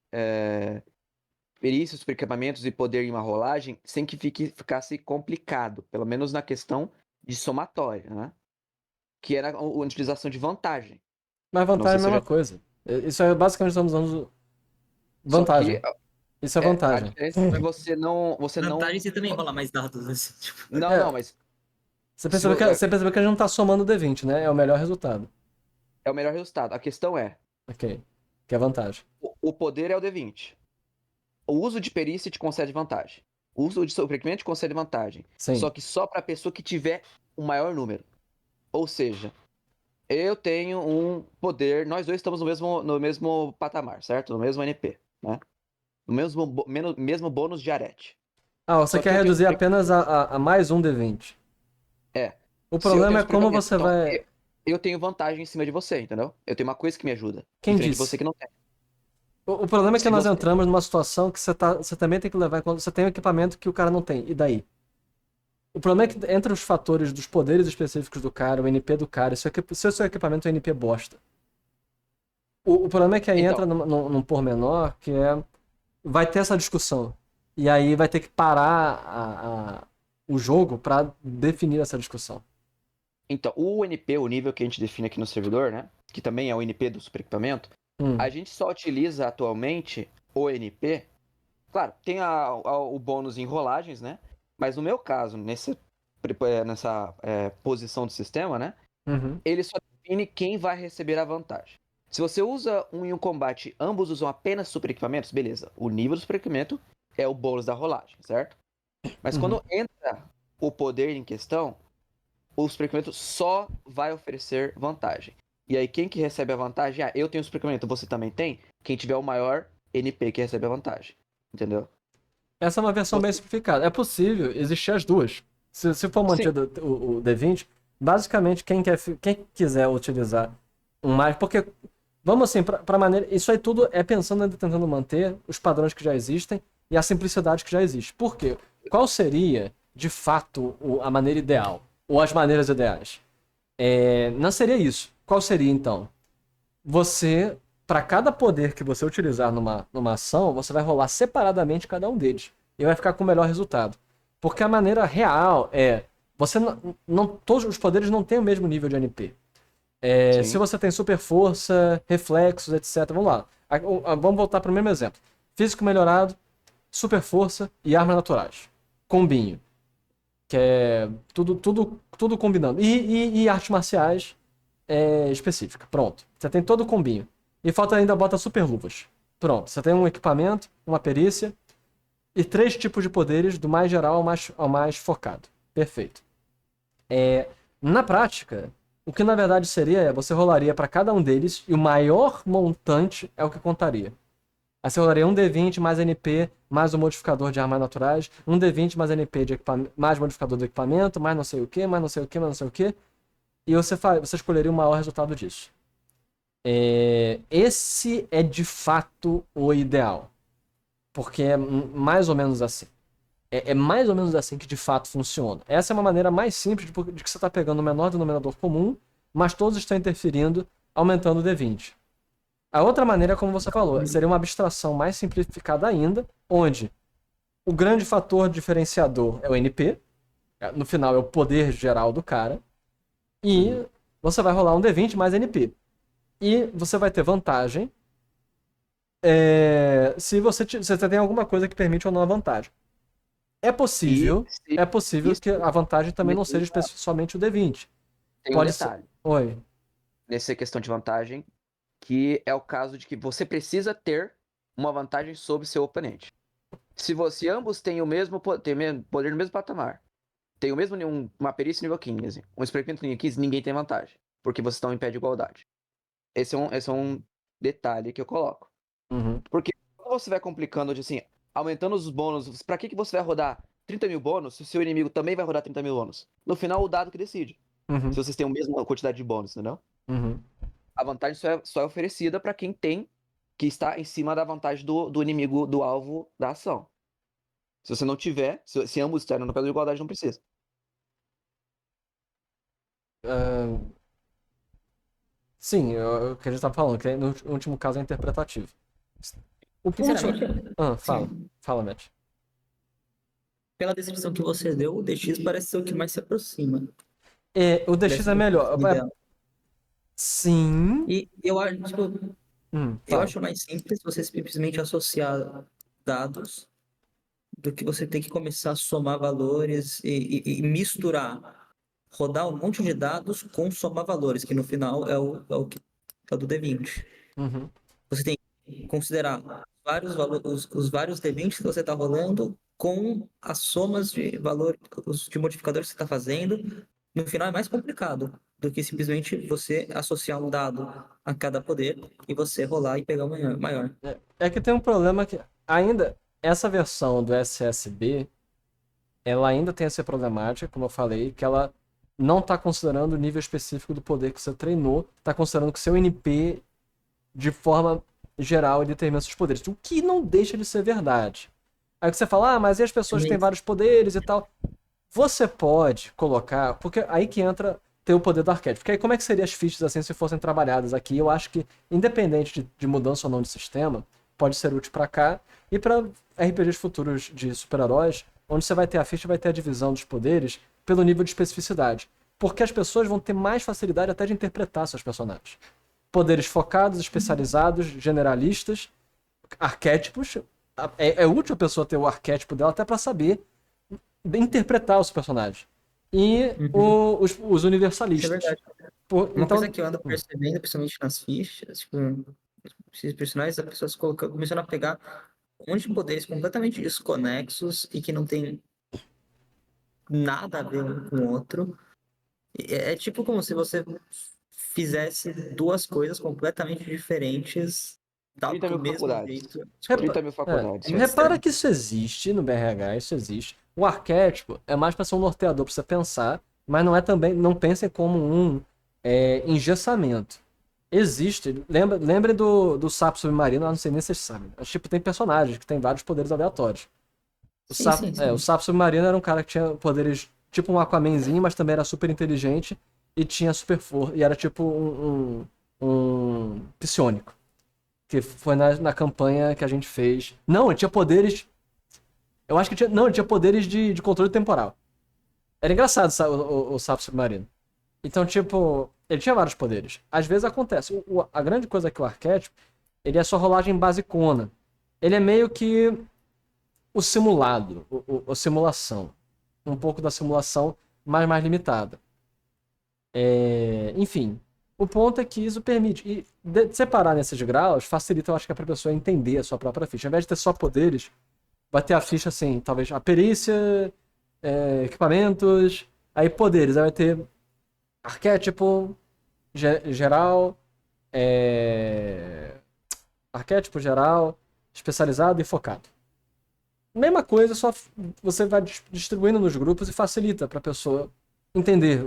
perícias, equipamentos e poder em uma rolagem sem que ficasse complicado, pelo menos na questão de somatória, né? Que era a utilização de vantagem. Mas vantagem é a mesma coisa. Isso é basicamente estamos usando vantagem. Isso é vantagem. A diferença é que você não. Vantagem você também rola mais dados, assim, tipo. Não, mas. Você percebeu que a gente não tá somando D20, né? É o melhor resultado. É o melhor resultado. A questão é. Ok. Que é vantagem. O poder é o D20. O uso de perícia te concede vantagem. O uso de suprimento te concede vantagem. Sim. Só que só pra pessoa que tiver o maior número. Ou seja, eu tenho um poder. Nós dois estamos no mesmo patamar, certo? No mesmo NP, né? No mesmo bônus de arete. Você quer reduzir apenas a mais um D20. O problema é como você vai. Eu tenho vantagem em cima de você, entendeu? Eu tenho uma coisa que me ajuda. Quem diferente disse? de você que não tem. O problema é que nós entramos numa situação que você também tem que levar em conta. Você tem um equipamento que o cara não tem. E daí? O problema é que entre os fatores dos poderes específicos do cara, o NP do cara, se o seu equipamento é NP bosta. O problema é que aí entra num pormenor que vai ter essa discussão. E aí vai ter que parar o jogo pra definir essa discussão. Então, o NP, o nível que a gente define aqui no servidor, né? Que também é o NP do super equipamento, a gente só utiliza atualmente o NP. Claro, tem o bônus em rolagens, né? Mas no meu caso, nessa posição do sistema, né? Uhum. Ele só define quem vai receber a vantagem. Se você usa em um combate, ambos usam apenas super equipamentos, beleza. O nível do super equipamento é o bônus da rolagem, certo? Mas quando entra o poder em questão, o super equipamento só vai oferecer vantagem. E aí, quem que recebe a vantagem? Ah, eu tenho super equipamento, você também tem? Quem tiver o maior NP que recebe a vantagem. Entendeu? Essa é uma versão bem simplificada. É possível existir as duas. Se for Sim. mantido o D20, basicamente quem quiser utilizar um mais. Porque, vamos assim, pra maneira. Isso aí tudo é pensando em tentando manter os padrões que já existem e a simplicidade que já existe. Por quê? Qual seria, de fato, a maneira ideal? Ou as maneiras ideais? Não seria isso. Qual seria, então? Você, para cada poder que você utilizar numa ação, você vai rolar separadamente cada um deles. E vai ficar com o melhor resultado. Porque a maneira real você todos os poderes não têm o mesmo nível de NP. Sim. Se você tem super força, reflexos, etc. Vamos lá. Vamos voltar para o mesmo exemplo. Físico melhorado, super força e armas naturais. Combinho. Que é tudo combinando. E artes marciais específica. Pronto. Você tem todo o combinho. E falta ainda bota super luvas. Pronto. Você tem um equipamento, uma perícia e 3 tipos de poderes, do mais geral ao mais focado. Perfeito. Na prática, o que na verdade seria você rolaria para cada um deles e o maior montante é o que contaria. Aí você rolaria um D20 mais NP, mais o modificador de armas naturais, um D20 mais NP de mais modificador do equipamento, mais não sei o que, mais não sei o que, mais não sei o que. E você escolheria o maior resultado disso. Esse é de fato o ideal. Porque é mais ou menos assim. É mais ou menos assim que de fato funciona. Essa é uma maneira mais simples de que você está pegando o menor denominador comum, mas todos estão interferindo, aumentando o D20. A outra maneira, como você falou, seria uma abstração mais simplificada ainda, onde o grande fator diferenciador é o NP, no final é o poder geral do cara, e você vai rolar um D20 mais NP. E você vai ter vantagem se você tem alguma coisa que permite ou não a vantagem. É possível que a vantagem também não seja somente o D20. Tem um Pode detalhe ser. Oi. nessa questão de vantagem, que é o caso de que você precisa ter uma vantagem sobre seu oponente. Se ambos têm o mesmo poder no mesmo patamar, tem o mesmo uma perícia nível 15, um experimento nível 15, ninguém tem vantagem, porque vocês estão em pé de igualdade. Esse é um detalhe que eu coloco. Uhum. Porque quando você vai complicando, assim, aumentando os bônus, pra que você vai rodar 30 mil bônus se o seu inimigo também vai rodar 30 mil bônus? No final, o dado que decide. Uhum. Se vocês têm a mesma quantidade de bônus, entendeu? Uhum. A vantagem só é oferecida pra quem que está em cima da vantagem do inimigo, do alvo da ação. Se você não tiver, se ambos estiverem no pé de igualdade, não precisa. Sim, o que a gente tá falando, que no último caso é interpretativo. O Sinceramente, fala. sim. Fala, Matt. Pela descrição que você deu, o DX parece ser o que mais se aproxima O DX dessa é melhor. definição ideal. Sim. E eu acho, tipo, eu Fala. acho mais simples você simplesmente associar dados do que você ter que começar a somar valores e misturar. Rodar um monte de dados com somar valores, que no final é o que é o do D20. Uhum. Você tem que considerar os vários D20 que você está rolando com as somas de valor, de modificadores que você está fazendo. No final é mais complicado do que simplesmente você associar um dado a cada poder e você rolar e pegar o maior. É que tem um problema que ainda essa versão do SSB, ela ainda tem essa problemática, como eu falei, que ela não está considerando o nível específico do poder que você treinou, está considerando que seu NP, de forma geral, determina seus poderes, o que não deixa de ser verdade. Aí você fala, mas e as pessoas que têm vários poderes e tal? Você pode colocar, porque aí que entra ter o poder do arquétipo. Porque aí como é que seriam as fichas assim se fossem trabalhadas aqui? Eu acho que, independente de mudança ou não de sistema, pode ser útil para cá e para RPGs futuros de super-heróis, onde você vai ter a ficha e vai ter a divisão dos poderes pelo nível de especificidade. porque as pessoas vão ter mais facilidade até de interpretar seus personagens. Poderes focados, especializados, generalistas, arquétipos. É útil a pessoa ter o arquétipo dela até para saber interpretar os personagens. E os Isso é universalistas. verdade. Uma coisa que eu ando percebendo, principalmente nas fichas, tipo, esses personagens, as pessoas começando a pegar um monte de poderes completamente desconexos e que não tem nada a ver um com o outro. É tipo como se você fizesse duas coisas completamente diferentes, tal 30 do mil mesmo faculdades. jeito. 30 mil faculdades. muito Repara estranho. que isso existe no BRH, isso existe. O arquétipo é mais para ser um norteador para você pensar, mas não é também, não pensem como um engessamento. Existe, lembre do sapo submarino, eu não sei nem se vocês sabem. Mas, tipo, tem personagens que têm vários poderes aleatórios. Sim, sim, sim. O sapo submarino era um cara que tinha poderes tipo um Aquamanzinho, mas também era super inteligente e tinha super força. E era tipo um psionico. Que foi na campanha que a gente fez. Não, ele tinha poderes. Eu acho que tinha. Não, ele tinha poderes de controle temporal. Era engraçado o sapo submarino. Então, tipo, ele tinha vários poderes. Às vezes acontece. A grande coisa é que o arquétipo, ele é só rolagem basicona. Ele é meio que o simulado, a simulação. Um pouco da simulação, mas mais limitada. Enfim, o ponto é que isso permite. E separar nesses graus facilita, eu acho que, pra pessoa entender a sua própria ficha. Ao invés de ter só poderes, vai ter a ficha assim, talvez a perícia, equipamentos, aí poderes. Aí vai ter arquétipo, geral, arquétipo geral, especializado e focado. Mesma coisa, só você vai distribuindo nos grupos e facilita para a pessoa entender.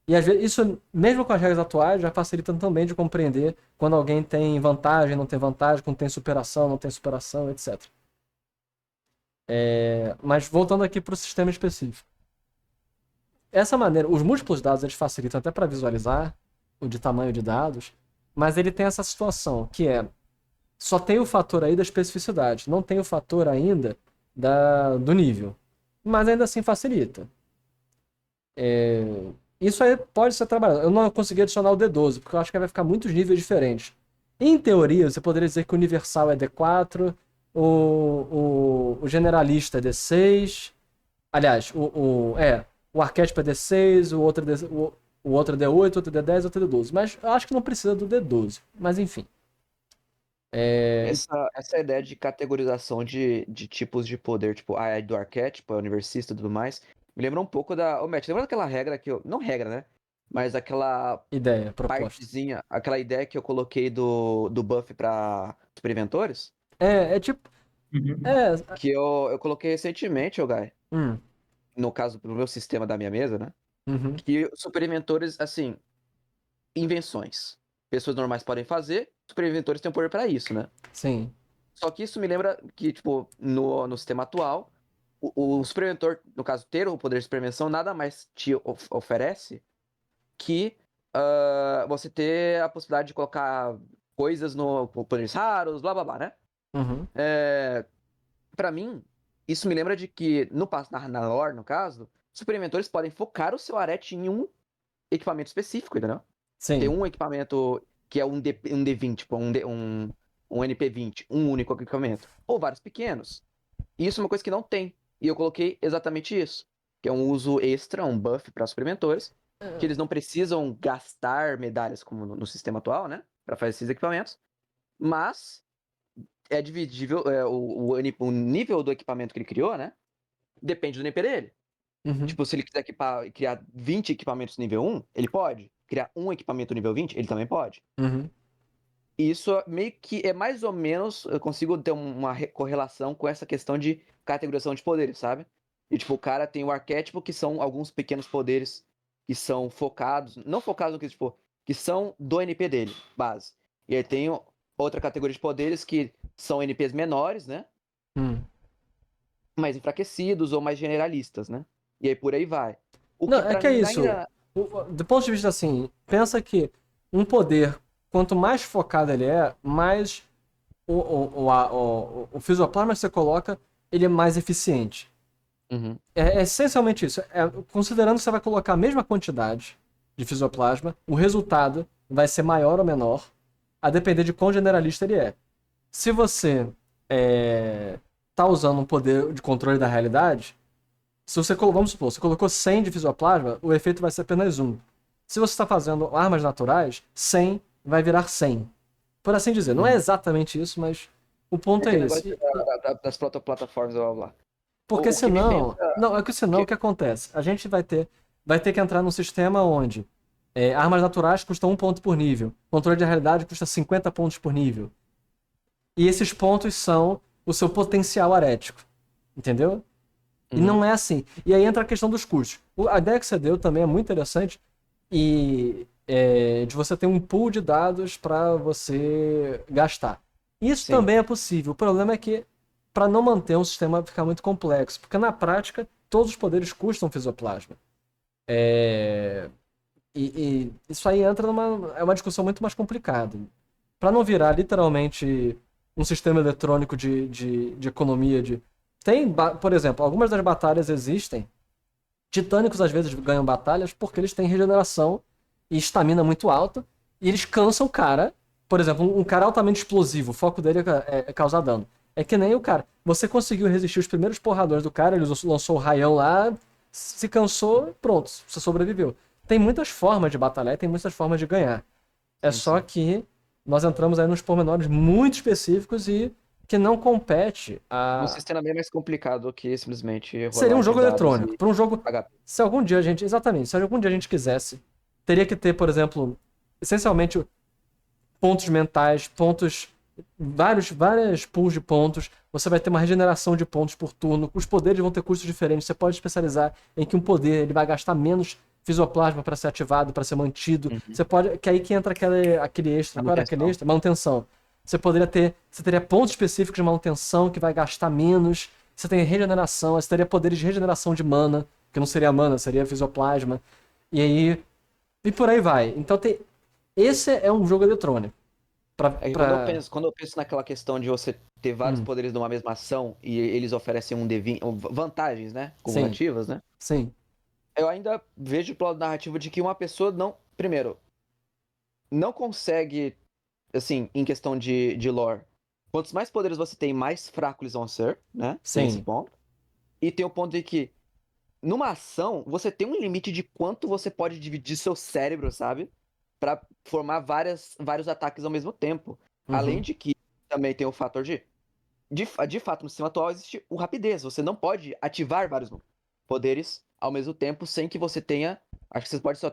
E às vezes, isso, mesmo com as regras atuais, já facilita também de compreender quando alguém tem vantagem, não tem vantagem, quando tem superação, não tem superação, etc. Mas voltando aqui para o sistema específico. Essa maneira, os múltiplos dados eles facilitam até para visualizar o de tamanho de dados, mas ele tem essa situação que só tem o fator aí da especificidade, não tem o fator ainda do nível, mas ainda assim facilita. Isso aí pode ser trabalhado. Eu não consegui adicionar o D12, porque eu acho que vai ficar muitos níveis diferentes. Em teoria, você poderia dizer que o universal é D4, o generalista é D6. Aliás, o arquétipo é D6, o outro é D8, outro é D10, outro é D12. Mas eu acho que não precisa do D12. Mas enfim. Essa ideia de categorização de tipos de poder, tipo, do arquétipo, universista e tudo mais, me lembra um pouco da. Ô, Matt, lembra daquela regra que eu. Não regra, né? Mas aquela Ideia, proposta. partezinha, aquela ideia que eu coloquei do buff pra experimentores? Tipo. Uhum. Que eu coloquei recentemente, ô Guy. Hum, No caso do meu sistema da minha mesa, né? uhum, Que superimentores, assim, invenções. Pessoas normais podem fazer, superimentores têm um poder pra isso, né? sim. Só que isso me lembra que, tipo, no sistema atual, o superimentor, no caso, ter o poder de supervenção, nada mais te oferece que você ter a possibilidade de colocar coisas no poderes raros, blá blá blá, né? Uhum, Pra mim, isso me lembra de que, na lore, no caso, superimentores podem focar o seu arete em um equipamento específico, entendeu? Tem sim. um equipamento que é um D20, tipo, um NP20, um único equipamento. Ou vários pequenos. E isso é uma coisa que não tem. E eu coloquei exatamente isso. Que é um uso extra, um buff para suplementores. Que eles não precisam gastar medalhas como no sistema atual, né? Para fazer esses equipamentos. Mas é dividível. O nível do equipamento que ele criou, né? Depende do NP dele. Uhum, Tipo, se ele quiser criar 20 equipamentos nível 1, ele pode. Criar um equipamento nível 20, ele também pode. uhum. E isso meio que é mais ou menos. Eu consigo ter uma correlação com essa questão de categorização de poderes, sabe? E tipo, o cara tem o arquétipo, que são alguns pequenos poderes que são focados. Não focados no que, tipo, que são do NP dele, base. E aí tem outra categoria de poderes que são NPs menores, né? Hum. Mais enfraquecidos ou mais generalistas, né? E aí por aí vai. O Não, que é pra que é mim isso. ainda. Do ponto de vista assim, pensa que um poder, quanto mais focado ele é, mais o fisioplasma que você coloca, ele é mais eficiente. Uhum. É essencialmente isso. Considerando que você vai colocar a mesma quantidade de fisioplasma, o resultado vai ser maior ou menor, a depender de quão generalista ele é. Se você tá usando um poder de controle da realidade, se você, vamos supor, você colocou 100 de fisioplasma, o efeito vai ser apenas 1. Se você está fazendo armas naturais, 100 vai virar 100. Por assim dizer. Não é exatamente isso, mas o ponto é Aquele esse. negócio das plataformas, blá, blá, blá. Porque O que me senão. lembra- Não, é que senão o que acontece? A gente vai ter que entrar num sistema onde armas naturais custam 1 ponto por nível. Controle de realidade custa 50 pontos por nível. E esses pontos são o seu potencial arético. Entendeu? E Uhum. não é assim. E aí entra a questão dos custos. A ideia que você deu também é muito interessante. E de você ter um pool de dados para você gastar. Isso Sim. também é possível. O problema é que, para não manter um sistema ficar muito complexo, porque na prática todos os poderes custam fisioplasma. E isso aí entra é uma discussão muito mais complicada. Para não virar literalmente um sistema eletrônico de economia por exemplo, algumas das batalhas existem. Titânicos às vezes ganham batalhas porque eles têm regeneração e estamina muito alta e eles cansam o cara. Por exemplo, um cara altamente explosivo, o foco dele é causar dano. É que nem o cara. Você conseguiu resistir os primeiros porradores do cara, ele lançou o raião lá, se cansou, pronto, você sobreviveu. Tem muitas formas de batalhar e tem muitas formas de ganhar. É Sim, só sim. que nós entramos aí nos pormenores muito específicos e que não compete Um a. sistema bem mais complicado do que simplesmente Seria um rolagem de jogo dados eletrônico. e Para um jogo. HP. Se algum dia a gente. Exatamente, se algum dia a gente quisesse, teria que ter, por exemplo, essencialmente pontos mentais, pontos. Várias pools de pontos. Você vai ter uma regeneração de pontos por turno. Os poderes vão ter custos diferentes. Você pode especializar em que um poder ele vai gastar menos fisioplasma para ser ativado, para ser mantido. Uhum. Você pode. Que aí que entra aquele extra. Qual era aquele Manutenção. extra? Manutenção. Você teria pontos específicos de manutenção que vai gastar menos. Você tem regeneração, você teria poderes de regeneração de mana, que não seria mana, seria fisioplasma. E aí. E por aí vai. Então esse é um jogo eletrônico. É que quando eu penso naquela questão de você ter vários poderes numa mesma ação e eles oferecem um D20, vantagens, né? Cumulativas, né? Sim. Eu ainda vejo pelo lado narrativo de que uma pessoa não. Primeiro, não consegue, assim, em questão de lore. Quantos mais poderes você tem, mais fracos eles vão ser, né? Tem esse Sim. ponto. E tem o ponto de que, numa ação, você tem um limite de quanto você pode dividir seu cérebro, sabe? Pra formar vários ataques ao mesmo tempo. Além Uhum. de que também tem o fator de fato, no sistema atual existe o rapidez. Você não pode ativar vários poderes ao mesmo tempo sem que você tenha. Acho que você pode só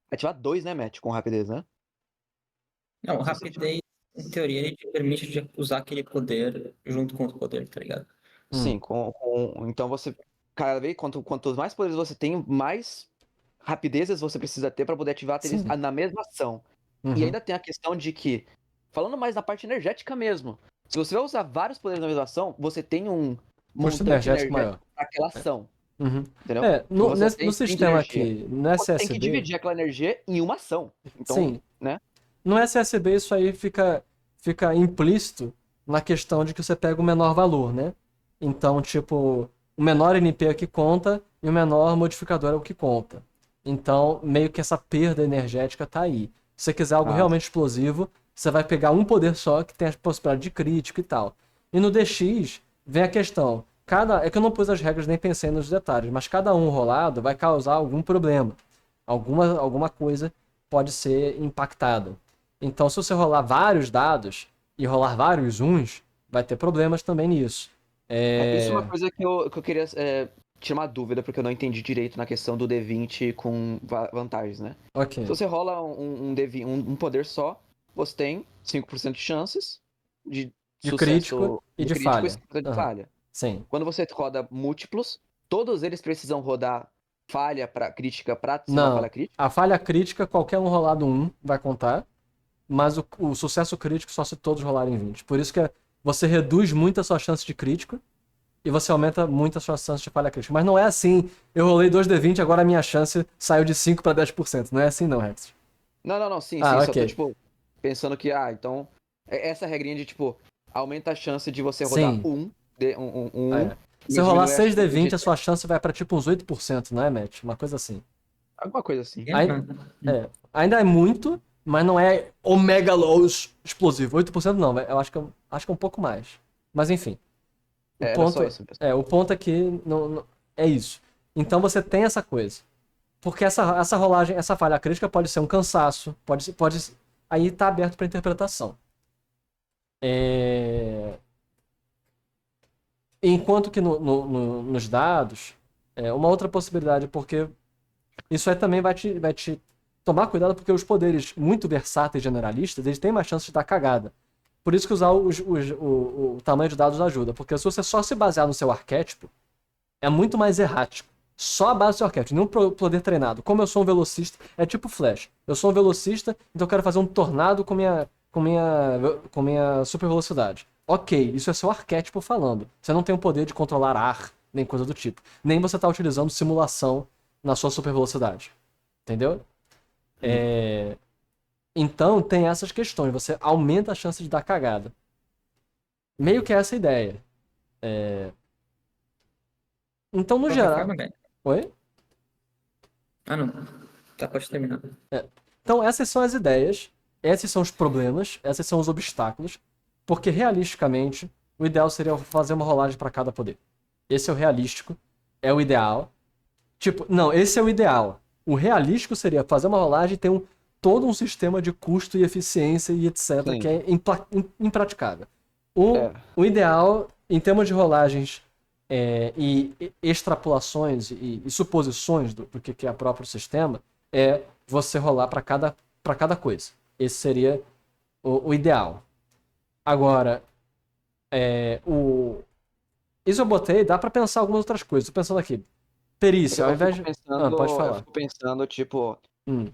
ativar 2, né, Matt, com rapidez, né? Não, o Se você rapidez, em teoria, ele te permite de usar aquele poder junto com outro poder, tá ligado? Sim, então você. Cada vez, quantos mais poderes você tem, mais rapidezes você precisa ter para poder ativar eles Sim. na mesma ação. E Uhum. ainda tem a questão de que, falando mais da parte energética mesmo, se você vai usar vários poderes na mesma ação, você tem um Custo montante energético maior. energético para aquela ação. Uhum. Entendeu? Tipo, No, você no tem 100 de sistema energia. aqui, no Você tem que SSB, dividir aquela energia em uma ação. Então, sim, né? no SSB isso aí fica implícito na questão de que você pega o menor valor, né? Então, tipo, o menor NP é o que conta e o menor modificador é o que conta. Então, meio que essa perda energética tá aí. Se você quiser algo Ah, realmente explosivo, você vai pegar um poder só que tem a possibilidade de crítico e tal. E no DX vem a questão. É que eu não pus as regras nem pensei nos detalhes, mas cada um rolado vai causar algum problema. Alguma coisa pode ser impactada. Então, se você rolar vários dados e rolar vários uns, vai ter problemas também nisso. isso é uma coisa que eu queria tirar uma dúvida, porque eu não entendi direito na questão do D20 com vantagens, né? Se Ok. você rola um D20, um poder só, você tem 5% de chances de De crítico sucesso e de de crítico e falha. 5% de Aham. falha. Sim. Quando você roda múltiplos, todos eles precisam rodar falha para crítica para ser uma falha Não. crítica. A falha crítica, qualquer um rolado 1 vai contar, mas o sucesso crítico só se todos rolarem 20. Por isso que você reduz muito a sua chance de crítico e você aumenta muito a sua chance de falha crítica. Mas não é assim, eu rolei 2d20, agora a minha chance saiu de 5 para 10%. Não é assim não, Rex. Não, sim, Ah, só tô, ok. tipo, pensando que, então, essa regrinha de, tipo, aumenta a chance de você rodar Sim. um, É. Se rolar diminui a 6d20, chance a sua chance vai pra tipo uns 8%, não é, Matt? Uma coisa assim. Alguma coisa assim. Aí- Ainda é muito, mas não é o mega low explosivo. 8% não, eu acho que é um pouco mais. Mas enfim. Era só isso mesmo. O ponto é que é isso. Então você tem essa coisa. Porque essa rolagem, essa falha crítica pode ser um cansaço, aí tá aberto para interpretação. Enquanto que nos dados, uma outra possibilidade, porque isso aí também vai te tomar cuidado, porque os poderes muito versáteis generalistas, eles têm mais chance de dar cagada. Por isso que usar o tamanho de dados ajuda, porque se você só se basear no seu arquétipo, é muito mais errático. Só a base do seu arquétipo, nenhum poder treinado. Como eu sou um velocista, é tipo Flash. Eu sou um velocista, então eu quero fazer um tornado com minha super velocidade. Ok, isso é seu arquétipo falando. Você não tem o poder de controlar ar, nem coisa do tipo. Nem você está utilizando simulação na sua super velocidade. Entendeu? Então tem essas questões. Você aumenta a chance de dar cagada. Meio que essa a ideia. Então, no Qualquer geral. forma, velho. Oi? Ah, não. Tá, pode terminar. Então, essas são as ideias, esses são os problemas, esses são os obstáculos, porque realisticamente, o ideal seria fazer uma rolagem para cada poder. Esse é o realístico, é o ideal. Tipo, não, esse é o ideal. O realístico seria fazer uma rolagem e ter todo um sistema de custo e eficiência e etc, Sim. que é impraticável. É. O ideal, em termos de rolagens e extrapolações e suposições do que é o próprio sistema, é você rolar para cada coisa. Esse seria o ideal. Agora, isso eu botei, dá para pensar algumas outras coisas. Tô pensando aqui. Perícia, ao invés de... pode Eu falar. fico pensando, tipo, Hum.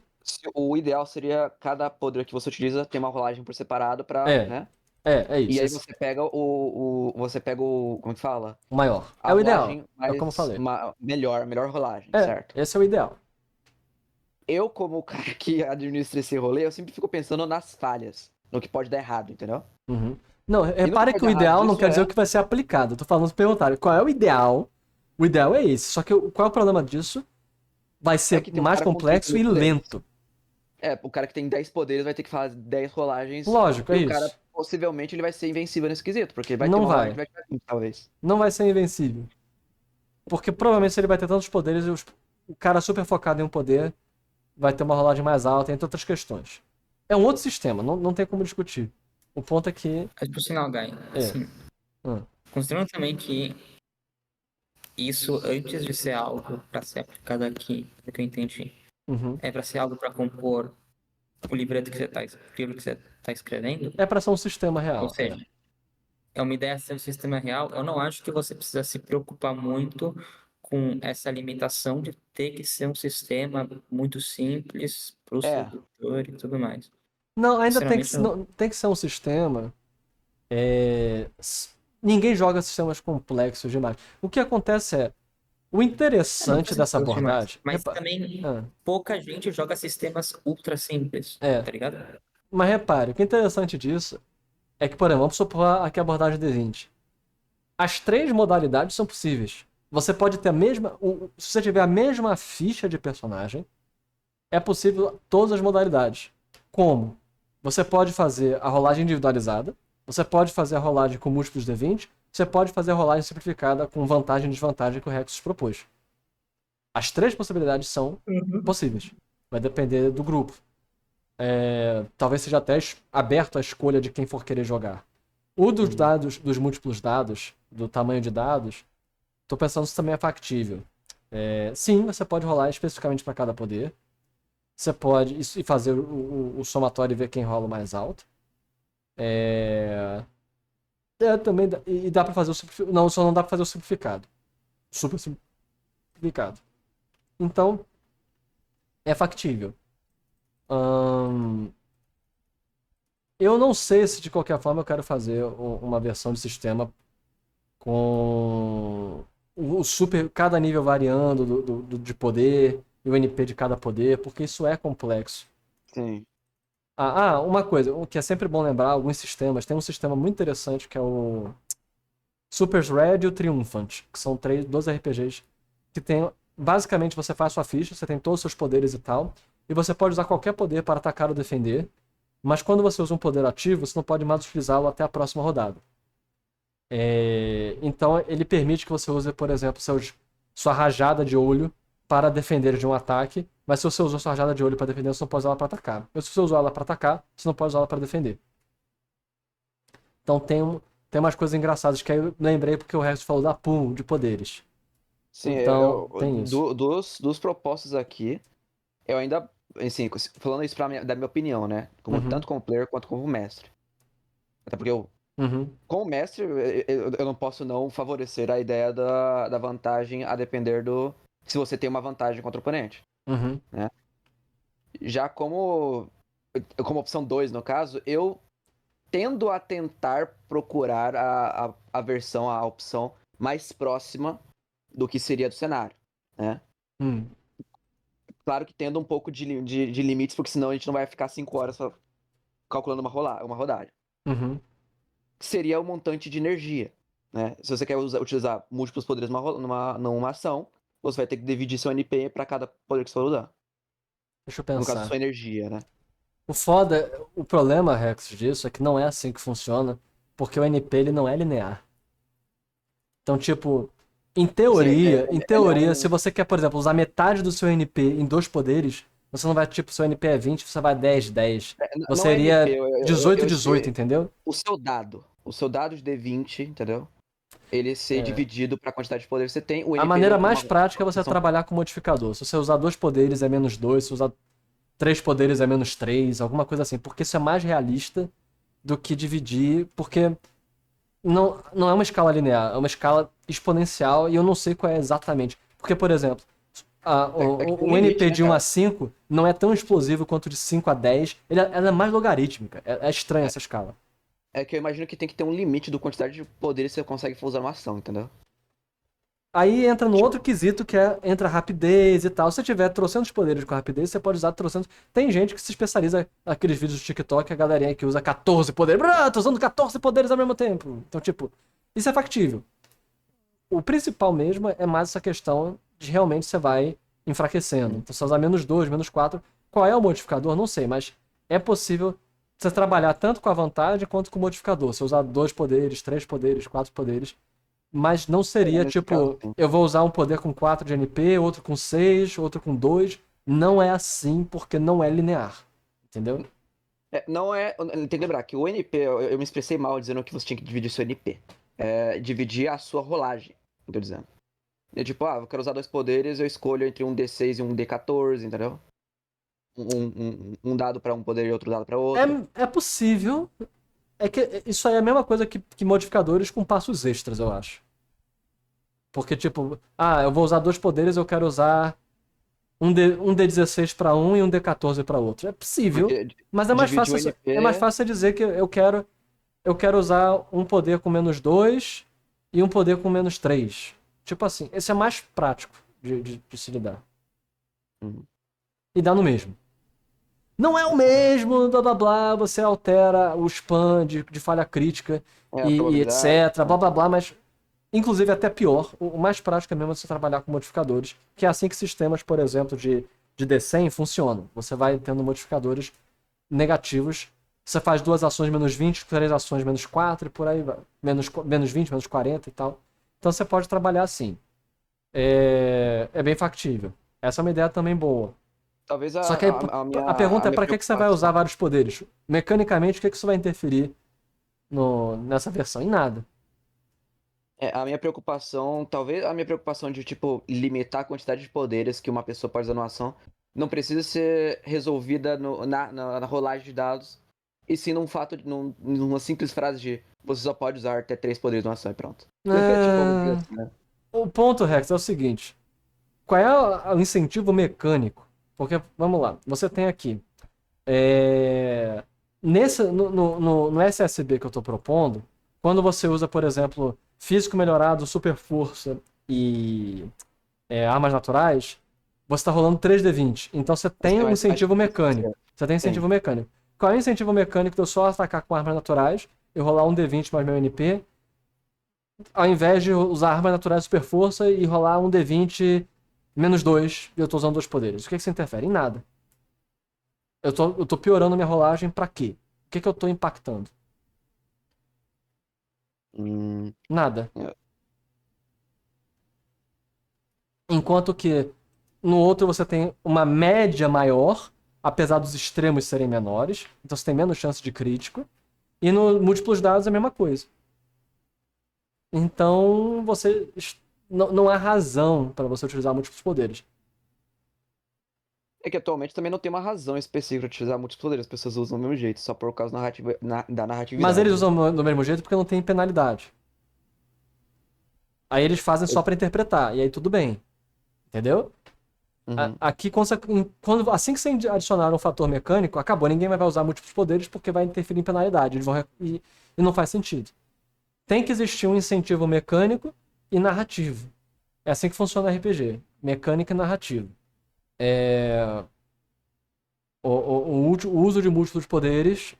o ideal seria cada poder que você utiliza ter uma rolagem por separado pra, né? É isso. E aí você pega como que fala? O maior. A É o ideal. rolagem É como eu falei. melhor rolagem, É, certo? esse é o ideal. Eu, como o cara que administra esse rolê, eu sempre fico pensando nas falhas, no que pode dar errado, entendeu? Uhum. Não, no que repare que pode o dar errado ideal não disso quer dizer o que vai ser aplicado. Eu tô falando, perguntaram qual é o ideal. O ideal é esse. Só que qual é o problema disso? Vai ser que tem um mais cara com complexo 30 e mil poderes. lento. O cara que tem 10 poderes vai ter que fazer 10 rolagens. Lógico, é e o cara, isso. possivelmente, ele vai ser invencível nesse quesito, porque vai ter Não uma vai. rolagem que vai tirar 5, talvez. Não vai ser invencível. Porque provavelmente se ele vai ter tantos poderes, o cara super focado em um poder vai ter uma rolagem mais alta, entre outras questões. É um outro sistema, não tem como discutir. O ponto é que... Mas por sinal, Guy, assim, considerando também que isso, antes de ser algo para ser aplicado aqui, do que eu entendi, Uhum. é para ser algo para compor o livreto que você tá escrevendo, É pra ser um sistema real. ou seja, é uma ideia de ser um sistema real. Eu não acho que você precisa se preocupar muito com essa limitação de ter que ser um sistema muito simples para o servidor e tudo mais. Não, ainda tem que, Sinceramente, tem que ser um sistema. Ninguém joga sistemas complexos demais. O que acontece é. O interessante dessa abordagem. Mas também Ah, pouca gente joga sistemas ultra simples, É. tá ligado? mas repare, o que é interessante disso é que, por exemplo, vamos supor aqui a abordagem D20. As três modalidades são possíveis. Você pode ter a mesma. Se você tiver a mesma ficha de personagem, é possível todas as modalidades. Como? Você pode fazer a rolagem individualizada, você pode fazer a rolagem com múltiplos D20, você pode fazer a rolagem simplificada com vantagem e desvantagem que o Rexus propôs. As três possibilidades são possíveis. Vai depender do grupo. Talvez seja até aberto a escolha de quem for querer jogar. O dos dados, dos múltiplos dados, do tamanho de dados, tô pensando se também é factível. Sim, você pode rolar especificamente para cada poder. Você pode e fazer o somatório e ver quem rola o mais alto. Também e dá pra fazer o simplificado. Não, só não dá pra fazer o simplificado. Super simplificado. Então, é factível. Eu não sei se de qualquer forma eu quero fazer uma versão de sistema com cada nível variando de poder e o NP de cada poder, porque isso é complexo. Sim. Uma coisa, o que é sempre bom lembrar, alguns sistemas, tem um sistema muito interessante que é o Super's Red e o Triumphant, que são 12 RPGs que tem. Basicamente, você faz sua ficha, você tem todos os seus poderes e tal, e você pode usar qualquer poder para atacar ou defender, mas quando você usa um poder ativo, você não pode mais utilizá-lo até a próxima rodada. Então, ele permite que você use, por exemplo, sua rajada de olho para defender de um ataque, mas se você usou sua rajada de olho para defender, você não pode usar ela para atacar. Mas se você usou ela para atacar, você não pode usar ela para defender. Então, tem umas coisas engraçadas que aí eu lembrei porque o Rex falou da pool de poderes. Sim, Então, tem isso. dos propostos aqui, eu ainda, assim, falando isso da minha opinião, né? Uhum. Tanto como player quanto como mestre. Até porque Uhum. como mestre, eu não posso não favorecer a ideia da vantagem a depender se você tem uma vantagem contra o oponente. Uhum. Já como opção 2, no caso, eu tendo a tentar procurar a opção mais próxima do que seria do cenário, né? Claro que tendo um pouco de limites, porque senão a gente não vai ficar 5 horas calculando uma rodada. Uhum. Seria o montante de energia, né? Se você quer utilizar múltiplos poderes numa ação, você vai ter que dividir seu NP para cada poder que você for usar. Deixa eu No caso, pensar. sua energia, né? O problema, Rex, disso é que não é assim que funciona, porque o NP ele não é linear. Então, tipo, em teoria, se você quer, por exemplo, usar metade do seu NP em 2 poderes, você não vai, tipo, seu NP é 20, você vai 10, 10. Você Não é iria NP, 18, 18, entendeu? o seu dado de D20, entendeu? Ele ser dividido para a quantidade de poder que você tem. O A NP maneira tem mais uma prática é você função- trabalhar com modificador. Se você usar 2 poderes é menos 2, se usar 3 poderes é menos 3, alguma coisa assim. Porque isso é mais realista do que dividir, porque não é uma escala linear, é uma escala exponencial e eu não sei qual é exatamente. Porque, por exemplo, que tem o limite, NP né, de 1 a cara? 5 não é tão explosivo quanto de 5 a 10. Ela é mais logarítmica. É estranha essa escala. É que eu imagino que tem que ter um limite do quantidade de poderes que você consegue usar numa ação, entendeu? Aí entra no outro quesito que entra rapidez e tal. Se você tiver trocentos poderes com rapidez, você pode usar trocentos. Tem gente que se especializa naqueles vídeos do TikTok, a galerinha que usa 14 poderes. Tô usando 14 poderes ao mesmo tempo. Então, tipo, isso é factível. O principal mesmo é mais essa questão de realmente você vai enfraquecendo. Então, você usar menos 2, menos 4. Qual é o modificador? Não sei, mas é possível você trabalhar tanto com a vantagem quanto com o modificador. Você usar 2 poderes, 3 poderes, 4 poderes. Mas não seria Nesse caso, tipo, sim. eu vou usar um poder com 4 de NP, outro com 6, outro com 2. Não é assim porque não é linear. Entendeu? Não é. Tem que lembrar que o NP, eu me expressei mal dizendo que você tinha que dividir seu NP. Dividir a sua rolagem, eu tô dizendo. Tipo, eu quero usar 2 poderes, eu escolho entre um D6 e um D14, entendeu? Um dado pra um poder e outro dado pra outro. É possível. É que isso aí é a mesma coisa que modificadores com passos extras, eu acho. Porque, tipo, eu vou usar 2 poderes, eu quero usar um D16 pra um e um D14 pra outro. É possível, Porque mas é mais dividir o fácil, NP. é mais fácil você dizer que eu quero usar um poder com menos 2 e um poder com menos 3. Tipo assim, esse é mais prático de se lidar. Uhum. E dá no mesmo. Não é o mesmo, blá blá blá, você altera o spam de falha crítica A e probabilidade. etc, blá blá blá, mas inclusive até pior, o mais prático é mesmo você trabalhar com modificadores, que é assim que sistemas, por exemplo, de D100 funcionam. Você vai tendo modificadores negativos, você faz 2 ações menos 20, 3 ações menos 4 e por aí vai. Menos 20, menos 40 e tal. Então você pode trabalhar assim. É bem factível. Essa é uma ideia também boa. Talvez Só que aí, a pergunta é minha para que você vai usar preocupação. vários poderes? Mecanicamente, o que isso vai interferir nessa versão? Em nada. A minha preocupação, talvez a minha preocupação de, tipo, limitar a quantidade de poderes que uma pessoa pode usar numa ação não precisa ser resolvida na rolagem de dados, e sim numa simples frase de você só pode usar até 3 poderes numa ação e pronto. Tipo, alguma coisa assim, né? O ponto, Rex, é o seguinte. Qual é o incentivo mecânico? Porque, vamos lá, você tem aqui. No SSB que eu estou propondo, quando você usa, por exemplo, físico melhorado, super força e armas naturais, você está rolando 3d20. Então você tem um Mais incentivo difícil de mecânico. fazer. Você tem incentivo mecânico. Qual é o incentivo mecânico de eu só atacar com armas naturais e rolar um d20 mais meu NP ao invés de usar armas naturais super força e rolar um D20 -2, e eu tô usando 2 poderes. O que isso interfere? Em nada. Eu tô piorando a minha rolagem pra quê? O que eu tô impactando? Hum, Nada. é. Enquanto que no outro você tem uma média maior, apesar dos extremos serem menores, então você tem menos chance de crítico. E no múltiplos dados é a mesma coisa. Então você não há razão para você utilizar múltiplos poderes. É que atualmente também não tem uma razão específica de utilizar múltiplos poderes. As pessoas usam do mesmo jeito, só por causa da narratividade. Mas eles né? usam do mesmo jeito porque não tem penalidade. Aí eles fazem só para interpretar, e aí tudo bem. Entendeu? Uhum. Aqui, assim que você adicionar um fator mecânico, acabou. Ninguém vai usar múltiplos poderes porque vai interferir em penalidade. E não faz sentido. Tem que existir um incentivo mecânico e narrativo. É assim que funciona o RPG. Mecânica e narrativo. O uso de múltiplos poderes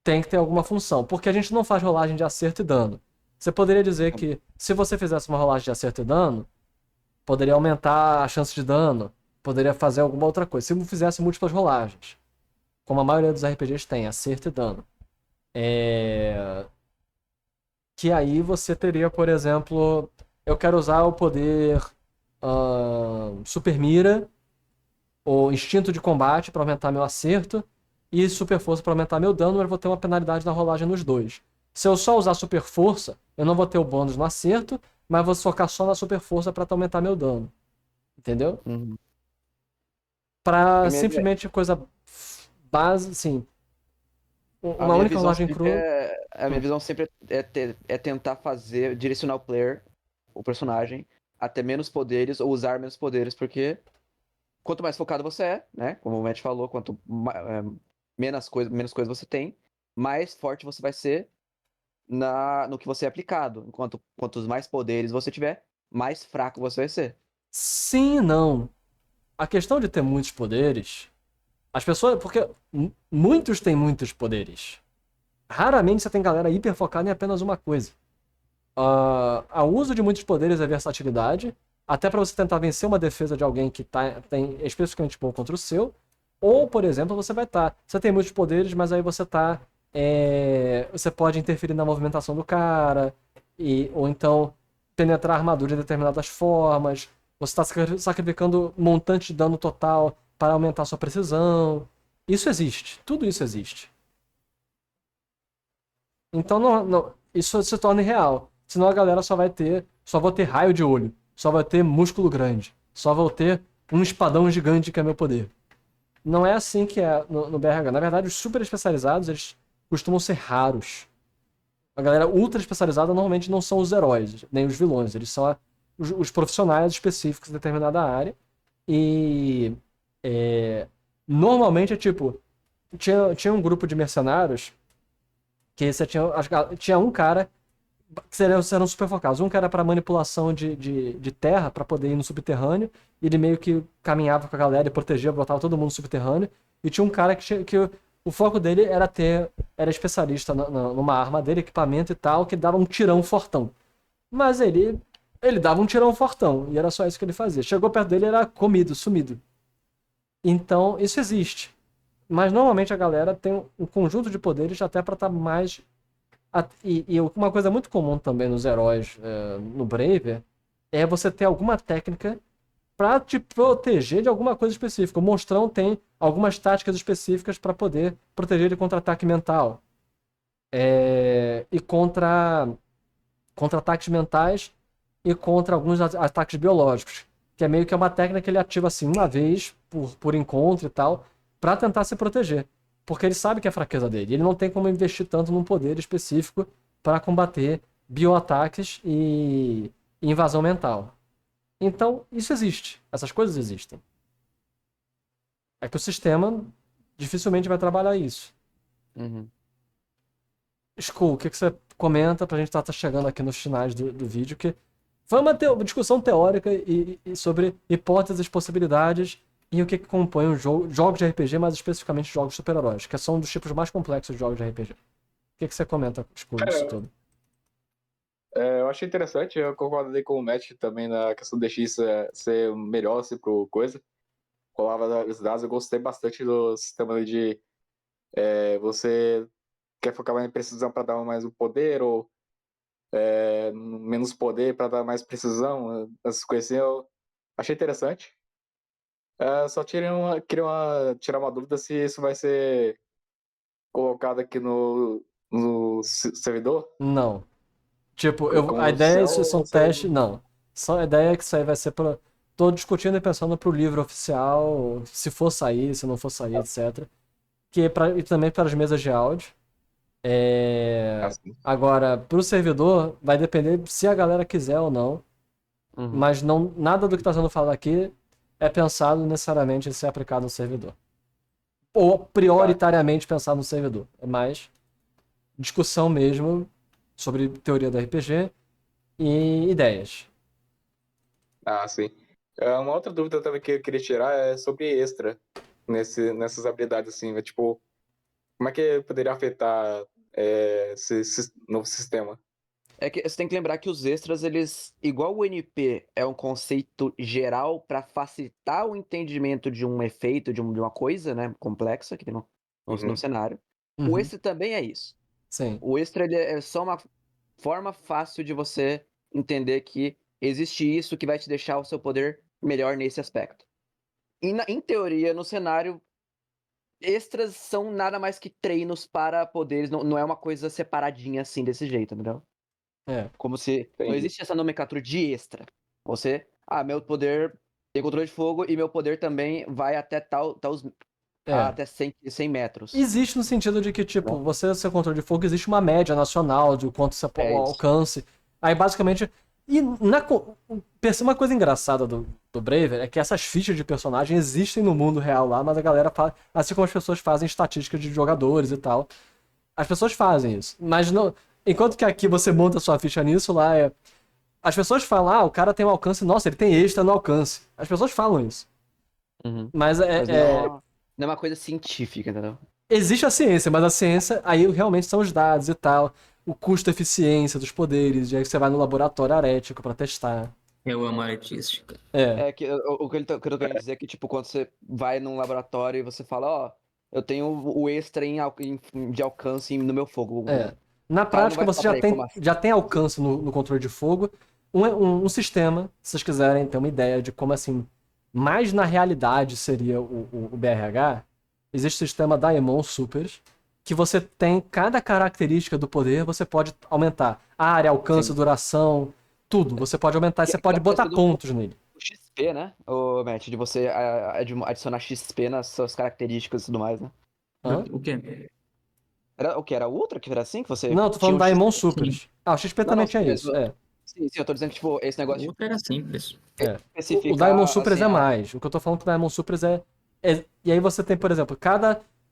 tem que ter alguma função. Porque a gente não faz rolagem de acerto e dano. Você poderia dizer que se você fizesse uma rolagem de acerto e dano, poderia aumentar a chance de dano, poderia fazer alguma outra coisa. Se fizesse múltiplas rolagens, como a maioria dos RPGs tem, acerto e dano. Que aí você teria, por exemplo, eu quero usar o poder Super Mira, ou Instinto de Combate para aumentar meu acerto, e Super Força para aumentar meu dano, mas eu vou ter uma penalidade na rolagem nos dois. Se eu só usar Super Força, eu não vou ter o bônus no acerto, mas vou focar só na Super Força para aumentar meu dano. Entendeu? Uhum. Pra A minha, simplesmente coisa base, assim, a uma minha única visão rolagem sempre crua. a minha visão sempre é tentar direcionar o player, o personagem, a ter menos poderes ou usar menos poderes, porque quanto mais focado você é, né? Como o Matt falou, menos coisa você tem, mais forte você vai ser no que você é aplicado. Quantos mais poderes você tiver, mais fraco você vai ser. Sim e não. A questão de ter muitos poderes, as pessoas. Porque muitos têm muitos poderes. Raramente você tem galera hiper focada em apenas uma coisa. O uso de muitos poderes é versatilidade, até para você tentar vencer uma defesa de alguém que tem especificamente bom contra o seu. Ou, por exemplo, você tem muitos poderes, mas aí você pode interferir na movimentação do cara, ou então penetrar a armadura de determinadas formas. Você está sacrificando um montante de dano total para aumentar sua precisão. Isso existe. Tudo isso existe. Então isso se torna irreal. Senão a galera só vou ter raio de olho, só vai ter músculo grande, só vou ter um espadão gigante que é meu poder. Não é assim que é no BRH. Na verdade, os super especializados, eles costumam ser raros. A galera ultra especializada normalmente não são os heróis, nem os vilões, eles são os profissionais específicos de determinada área. E normalmente é tipo, tinha um grupo de mercenários que você tinha um cara que eram super focados. Um cara para manipulação de terra, para poder ir no subterrâneo, e ele meio que caminhava com a galera e protegia, botava todo mundo no subterrâneo. E tinha um cara que o foco dele era especialista numa arma dele, equipamento e tal, que dava um tirão fortão. Mas ele dava um tirão fortão, e era só isso que ele fazia. Chegou perto dele, era comido, sumido. Então, isso existe. Mas normalmente a galera tem um conjunto de poderes até para estar mais. E uma coisa muito comum também nos heróis no Braver é você ter alguma técnica para te proteger de alguma coisa específica. O monstrão tem algumas táticas específicas para poder proteger ele contra ataque mental. E contra ataques mentais e contra alguns ataques biológicos. Que é meio que uma técnica que ele ativa assim uma vez por encontro e tal, para tentar se proteger. Porque ele sabe que é a fraqueza dele. Ele não tem como investir tanto num poder específico para combater bioataques e invasão mental. Então, isso existe. Essas coisas existem. É que o sistema dificilmente vai trabalhar isso. Uhum. Skull, o que você comenta pra gente estar chegando aqui nos finais do vídeo? Que foi uma discussão teórica e sobre hipóteses, possibilidades e o que compõe os jogos de RPG, mais especificamente jogos de super-heróis, que são um dos tipos mais complexos de jogos de RPG. O que você comenta, Skull, disso tudo? Eu achei interessante, eu concordei com o Matt também na questão de X ser melhor assim, pro coisa. Rolava os dados, eu gostei bastante do sistema de você quer focar mais em precisão para dar mais o poder, ou menos poder para dar mais precisão, essas coisas assim, eu achei interessante. Só queria tirar uma dúvida se isso vai ser colocado aqui no servidor, Não. Tipo, a como ideia, céu, isso ou são vai ser... testes, não. Só a ideia é que isso aí vai ser pra. Tô discutindo e pensando pro livro oficial, se for sair, se não for sair, etc. Que é e também para as mesas de áudio. Assim. Agora, pro servidor, vai depender se a galera quiser ou não. Uhum. Mas não, nada do que está sendo falado aqui é pensado necessariamente em ser aplicado no servidor. Ou prioritariamente pensado no servidor. É mais discussão mesmo sobre teoria do RPG e ideias. Sim. Uma outra dúvida também que eu queria tirar é sobre extra nessas habilidades, assim, tipo, como é que poderia afetar esse novo sistema? É que você tem que lembrar que os extras, eles, igual o NP é um conceito geral para facilitar o entendimento de um efeito, de uma coisa, né, complexa que tem no Uhum. cenário. O Uhum. extra também é isso. Sim. O extra ele é só uma forma fácil de você entender que existe isso que vai te deixar o seu poder melhor nesse aspecto. E em teoria, no cenário, extras são nada mais que treinos para poderes, não é uma coisa separadinha assim desse jeito, entendeu? É. Como se não Entendi. existe essa nomenclatura de extra. Você, meu poder tem controle de fogo e meu poder também vai até É. até 100 metros. Existe no sentido de que, tipo, Né? você, seu controle de fogo, existe uma média nacional de quanto você É isso. alcance. Aí, basicamente. E uma coisa engraçada do Braver é que essas fichas de personagem existem no mundo real lá, mas a galera faz. Assim como as pessoas fazem estatísticas de jogadores e tal. As pessoas fazem isso. Mas não. Enquanto que aqui você monta sua ficha nisso, lá é. As pessoas falam, o cara tem um alcance, nossa, ele tem extra no alcance. As pessoas falam isso. Uhum. Mas Mas não é uma coisa científica, entendeu? existe a ciência, mas a ciência aí realmente são os dados e tal, o custo-eficiência dos poderes, e aí você vai no laboratório arético pra testar. Eu amo a artística. É, É que o que eu tô querendo dizer é que, tipo, quando você vai num laboratório e você fala, eu tenho o extra de alcance no meu fogo. é. O Na cara não prática, vai você falar, peraí, como assim? já tem alcance no controle de fogo. Um sistema, se vocês quiserem ter uma ideia de como assim, mais na realidade seria o BRH, existe o sistema Daemon Supers, que você tem cada característica do poder, você pode aumentar. Área, alcance, Sim. duração, tudo. Você pode aumentar e Que você é pode botar parecido com pontos nele. o XP, né? O Matt, de você adicionar XP nas suas características e tudo mais, né? Hã? O quê? Era o que? Era o Ultra que era assim? Que você Não, tô tinha falando um da Daemon XP? Sim. Supers. Ah, o XP Não, também sim, tinha mas isso. É. sim, eu tô dizendo que, tipo, esse O negócio de outro era simples. É. O Diamond especificar, Supers assim, é mais. O que eu tô falando com o Diamond Supers E aí você tem, por exemplo,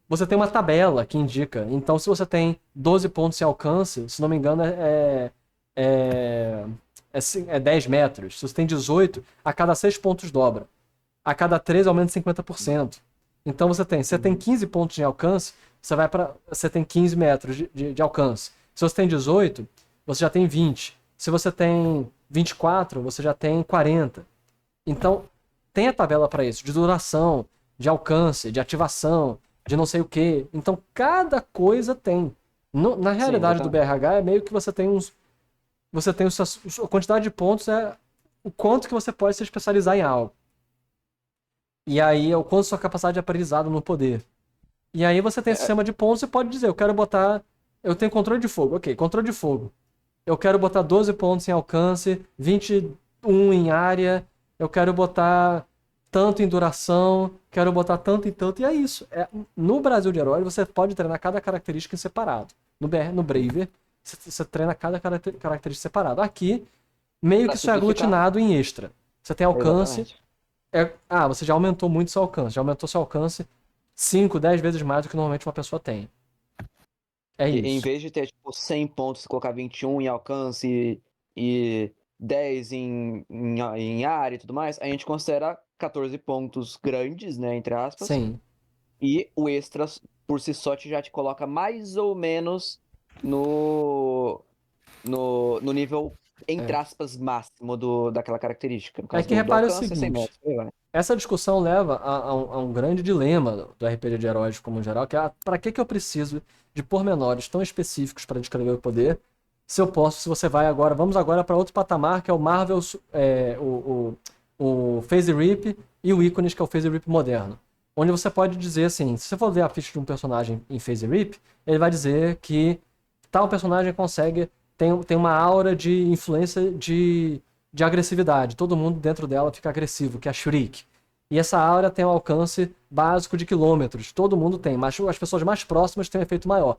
Você tem uma tabela que indica. Então, se você tem 12 pontos em alcance, se não me engano, é, é 10 metros. Se você tem 18, a cada 6 pontos dobra. A cada 13 aumenta 50%. Então você tem 15 pontos de alcance, você tem 15 metros de alcance. Se você tem 18, você já tem 20. Se você tem 24, você já tem 40. Então, tem a tabela para isso, de duração, de alcance, de ativação, de não sei o quê. Então, cada coisa tem. Na sim, realidade do exatamente. BRH, é meio que você tem uns. Você tem a quantidade de pontos é o quanto que você pode se especializar em algo. E aí é o quanto sua capacidade de aprendizado no poder. E aí você tem esse É, sistema de pontos e pode dizer, eu quero botar. Eu tenho controle de fogo. Ok, controle de fogo. Eu quero botar 12 pontos em alcance, 21 em área, eu quero botar tanto em duração, quero botar tanto em tanto, e é isso. No Brasil de Herói, você pode treinar cada característica em separado. No Braver, você treina cada característica separado. Aqui, meio pra que isso é simplificar. aglutinado em extra. Você tem alcance, Exatamente. você já aumentou muito seu alcance, já aumentou seu alcance 5, 10 vezes mais do que normalmente uma pessoa tem. É Que em isso. vez de ter, tipo, 100 pontos, colocar 21 em alcance e 10 em área e tudo mais, a gente considera 14 pontos grandes, né, entre aspas, Sim. e o extra por si só já te coloca mais ou menos no no nível, entre aspas, máximo daquela característica. No caso que do repare o alcance, 100 seguinte, metros. Por aí vai. essa discussão leva a um grande dilema do RPG de heróis como geral, que é para que eu preciso de pormenores tão específicos para descrever o poder, se eu posso, se você vai agora, vamos agora para outro patamar, que é o Marvel, o Phase Rip e o Iconis, que é o Phase Rip moderno. Onde você pode dizer assim, se você for ver a ficha de um personagem em Phase Rip, ele vai dizer que tal personagem tem uma aura de influência de agressividade. Todo mundo dentro dela fica agressivo, que é a Shriek. E essa aura tem um alcance básico de quilômetros. Todo mundo tem, mas as pessoas mais próximas têm um efeito maior.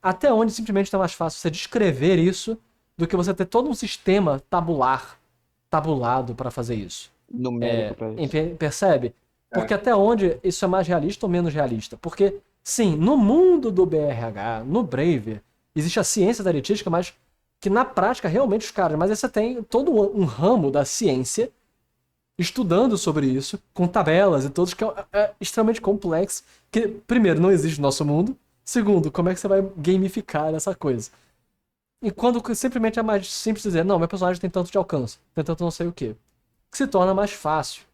Até onde simplesmente é mais fácil você descrever isso do que você ter todo um sistema tabulado para fazer isso. Numérico pra isso. Percebe? Porque até onde isso é mais realista ou menos realista? Porque, sim, no mundo do BRH, no Brave, existe a ciência da aritmética, mas que na prática realmente os caras... Mas aí você tem todo um ramo da ciência estudando sobre isso, com tabelas e todos, que é extremamente complexo, que, primeiro, não existe no nosso mundo, segundo, como é que você vai gamificar essa coisa? E quando simplesmente é mais simples dizer, não, meu personagem tem tanto de alcance, tem tanto não sei o quê, que se torna mais fácil.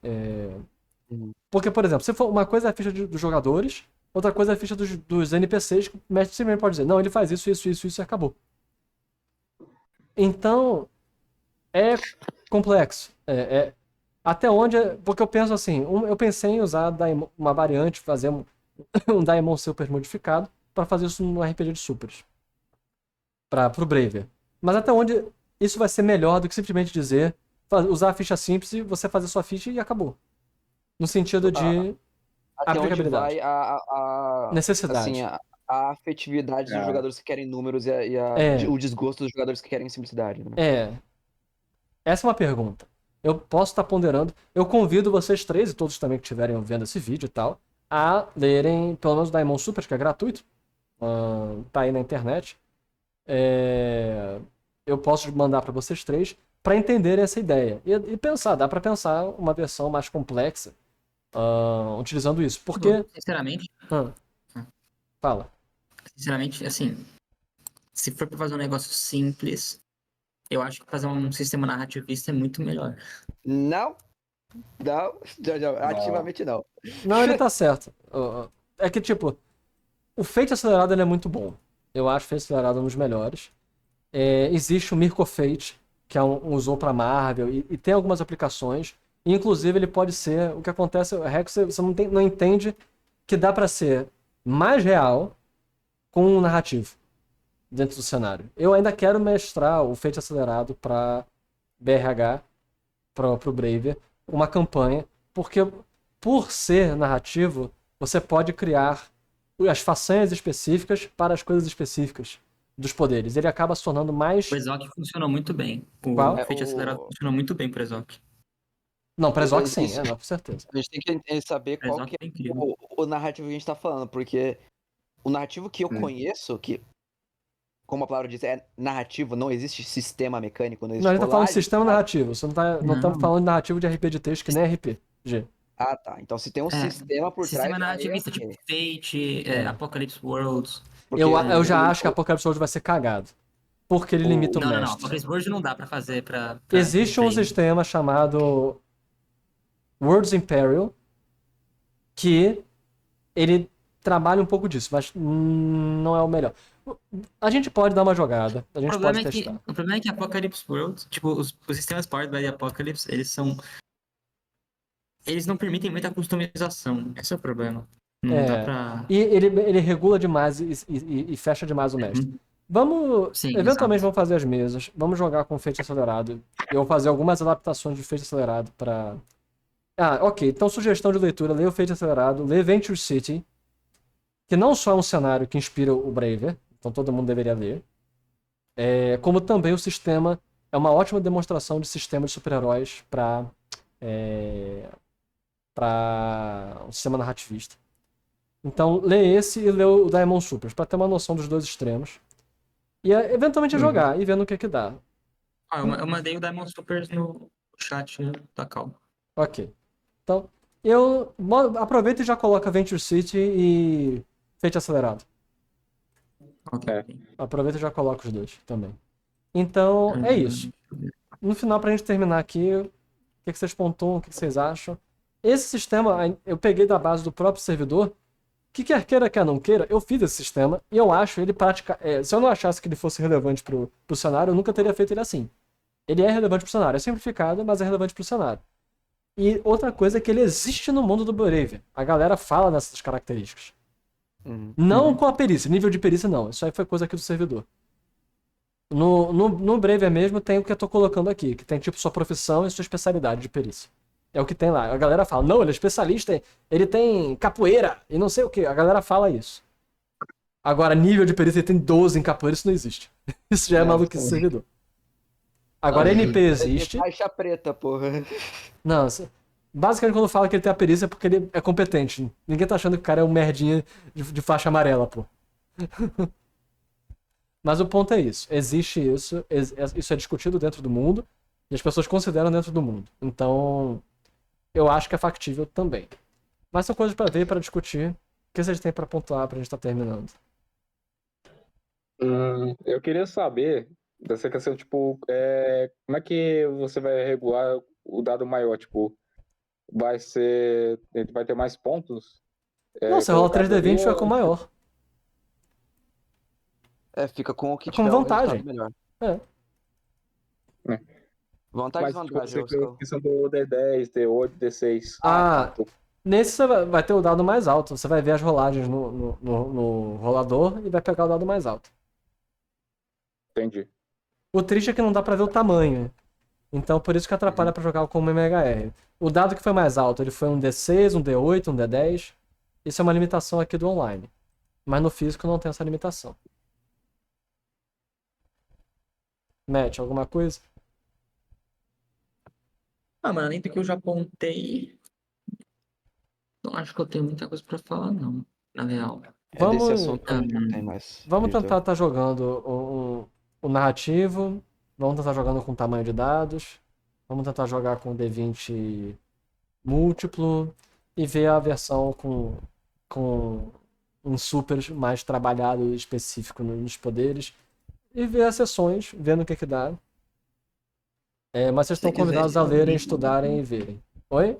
Porque, por exemplo, se for uma coisa é a ficha dos jogadores, outra coisa é a ficha dos NPCs, que o mestre simplesmente pode dizer, não, ele faz isso e acabou. Então, é complexo. Até onde... Porque eu penso assim, eu pensei em usar uma variante, fazer um Daemon Super modificado, para fazer isso no RPG de Supers. Pro Braver. Mas até onde isso vai ser melhor do que simplesmente dizer, usar a ficha simples e você fazer sua ficha e acabou. No sentido de Até onde aplicabilidade. vai a Necessidade. assim, a afetividade dos jogadores que querem números e o desgosto dos jogadores que querem simplicidade, né? Essa é uma pergunta. Eu posso estar ponderando. Eu convido vocês três, e todos também que estiverem vendo esse vídeo e tal, a lerem pelo menos o Daemon Super, que é gratuito. Tá aí na internet. Eu posso mandar para vocês três para entenderem essa ideia. E pensar, dá para pensar uma versão mais complexa utilizando isso. Porque. Sinceramente, Fala. Sinceramente, assim, se for pra fazer um negócio simples, eu acho que fazer um sistema narrativista é muito melhor. Não, ativamente não. Não, ele tá certo. É que, tipo, o Fate acelerado ele é muito bom. Eu acho o Fate acelerado um dos melhores. Existe o Mirko Fate, que é usou pra Marvel, e tem algumas aplicações. E, inclusive, ele pode ser... O que acontece é que você não entende que dá pra ser mais real com um narrativo dentro do cenário. Eu ainda quero mestrar o Fate acelerado pra BRH, pro Braver, uma campanha, porque por ser narrativo, você pode criar as façanhas específicas para as coisas específicas dos poderes. Ele acaba se tornando mais... O Exoc funcionou muito bem. Qual? O Fate acelerado funcionou muito bem pro Exoc. Não, para Exoc sim, Isso. não, com certeza. A gente tem que saber qual Exoc que é é incrível. o narrativo que a gente tá falando, porque o narrativo que eu conheço, que, como a palavra diz, é narrativo, não existe sistema mecânico, não Não, existe a gente tá falando de rolagem, sistema sabe? narrativo. Você não estamos falando de narrativo de RPG de texto, que nem RPG. Ah, tá. Então se tem um sistema por Sistema trás, aí narrativista, ok. tipo Fate, Apocalypse Worlds. Porque Eu já acho que Apocalypse World vai ser cagado. Porque ele limita o Não, mestre. Apocalypse World não dá pra fazer pra Existe um Brave. sistema chamado Worlds Imperial, que ele trabalha um pouco disso, mas não é o melhor. A gente pode dar uma jogada, a gente pode testar. O problema é que Apocalypse World, tipo, os sistemas Powered by Apocalypse, eles não permitem muita customização. Esse é o problema. Não dá pra... E ele regula demais e fecha demais o mestre. Vamos, Sim, eventualmente exato. vamos fazer as mesas, vamos jogar com Fate acelerado. Eu vou fazer algumas adaptações de Fate acelerado para... ok. Então, sugestão de leitura, lê o Fate acelerado, lê Venture City, que não só é um cenário que inspira o Braver, então todo mundo deveria ler, como também o sistema é uma ótima demonstração de sistema de super-heróis para um sistema narrativista. Então, lê esse e lê o Diamond Supers, para ter uma noção dos dois extremos. E eventualmente jogar e vendo o que dá. Eu mandei o Diamond Supers no chat da Cal. Ok. Então, eu aproveita e já coloca Venture City e Fate acelerado. Ok. Aproveita e já coloca os dois também. Então, é isso. No final, pra gente terminar aqui, o que vocês pontuam, o que vocês acham? Esse sistema, eu peguei da base do próprio servidor, que quer queira, quer não queira, eu fiz esse sistema e eu acho ele prática. Se eu não achasse que ele fosse relevante pro cenário, eu nunca teria feito ele assim. Ele é relevante pro cenário, é simplificado, mas é relevante pro cenário. E outra coisa é que ele existe no mundo do Brave. A galera fala dessas características. Não com a perícia, nível de perícia não. Isso aí foi coisa aqui do servidor. No Brave mesmo tem o que eu tô colocando aqui, que tem tipo sua profissão e sua especialidade de perícia. É o que tem lá. A galera fala, não, ele é especialista, ele tem capoeira e não sei o que. A galera fala isso. Agora, nível de perícia, ele tem 12 em capoeira, isso não existe. Isso já é maluquice servidor. Agora, NP existe. Faixa preta, porra. Não, basicamente quando fala que ele tem a perícia é porque ele é competente. Ninguém tá achando que o cara é um merdinha de faixa amarela, pô. Mas o ponto é isso. Existe isso. Isso é discutido dentro do mundo. E as pessoas consideram dentro do mundo. Então, eu acho que é factível também. Mas são coisas pra ver, pra discutir. O que vocês têm pra pontuar pra gente tá terminando? Eu queria saber dessa questão, tipo, como é que você vai regular o dado maior? Tipo, vai ter mais pontos? Não, você rola Colocado 3D20 e ali, fica com o maior. Fica com o que É com tiver o vantagem. resultado melhor. É. Vantagem e Mas, tipo, desvantagem. você tem a questão do D10, D8, D6. Ah, Tipo, nesse você vai ter o dado mais alto. Você vai ver as rolagens no rolador e vai pegar o dado mais alto. entendi. O triste é que não dá pra ver o tamanho. Então por isso que atrapalha pra jogar como MHR. O dado que foi mais alto, ele foi um D6, um D8, um D10. Isso é uma limitação aqui do online. Mas no físico não tem essa limitação. Matt, alguma coisa? Mano, além do que eu já apontei, não acho que eu tenho muita coisa pra falar, não, na real. Desse Vamos, assunto não tem mais. vamos Vitor. tentar estar jogando o narrativo. Vamos tentar jogando com tamanho de dados. Vamos tentar jogar com D20 múltiplo. E ver a versão com um super mais trabalhado específico nos poderes. E ver as sessões, vendo o que dá. Mas vocês Se estão quiser, convidados esse a lerem, domingo. estudarem e verem. Oi?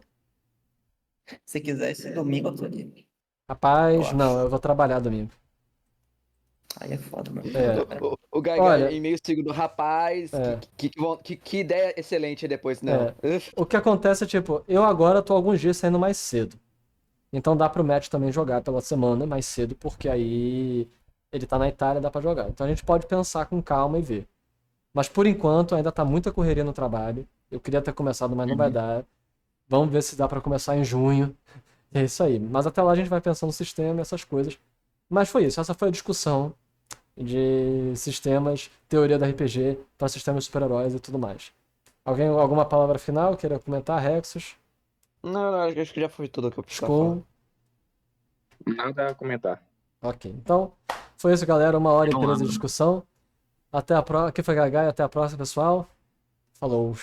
Se quiser, esse domingo eu tô livre. Rapaz, Eu não, acho. eu vou trabalhar domingo. Aí é foda, meu. O Gaiga Olha, em meio segundo, rapaz, que ideia excelente depois, não. O que acontece é, tipo, eu agora tô alguns dias saindo mais cedo. Então dá pro Matt também jogar pela semana mais cedo, porque aí ele tá na Itália, dá pra jogar. Então a gente pode pensar com calma e ver. Mas por enquanto ainda tá muita correria no trabalho. Eu queria ter começado, mas não vai dar. Vamos ver se dá pra começar em junho. É isso aí. Mas até lá a gente vai pensando no sistema e essas coisas. Mas foi isso. Essa foi a discussão de sistemas, teoria da RPG para sistemas de super-heróis e tudo mais. Alguma palavra final? Queira comentar, Rexus? Não, acho que já foi tudo que eu precisava Skull? Nada a comentar. Ok. Então, foi isso, galera. 1h13 de Vamos lá. discussão. Até a próxima. Aqui foi Gagai. Até a próxima, pessoal. Falou.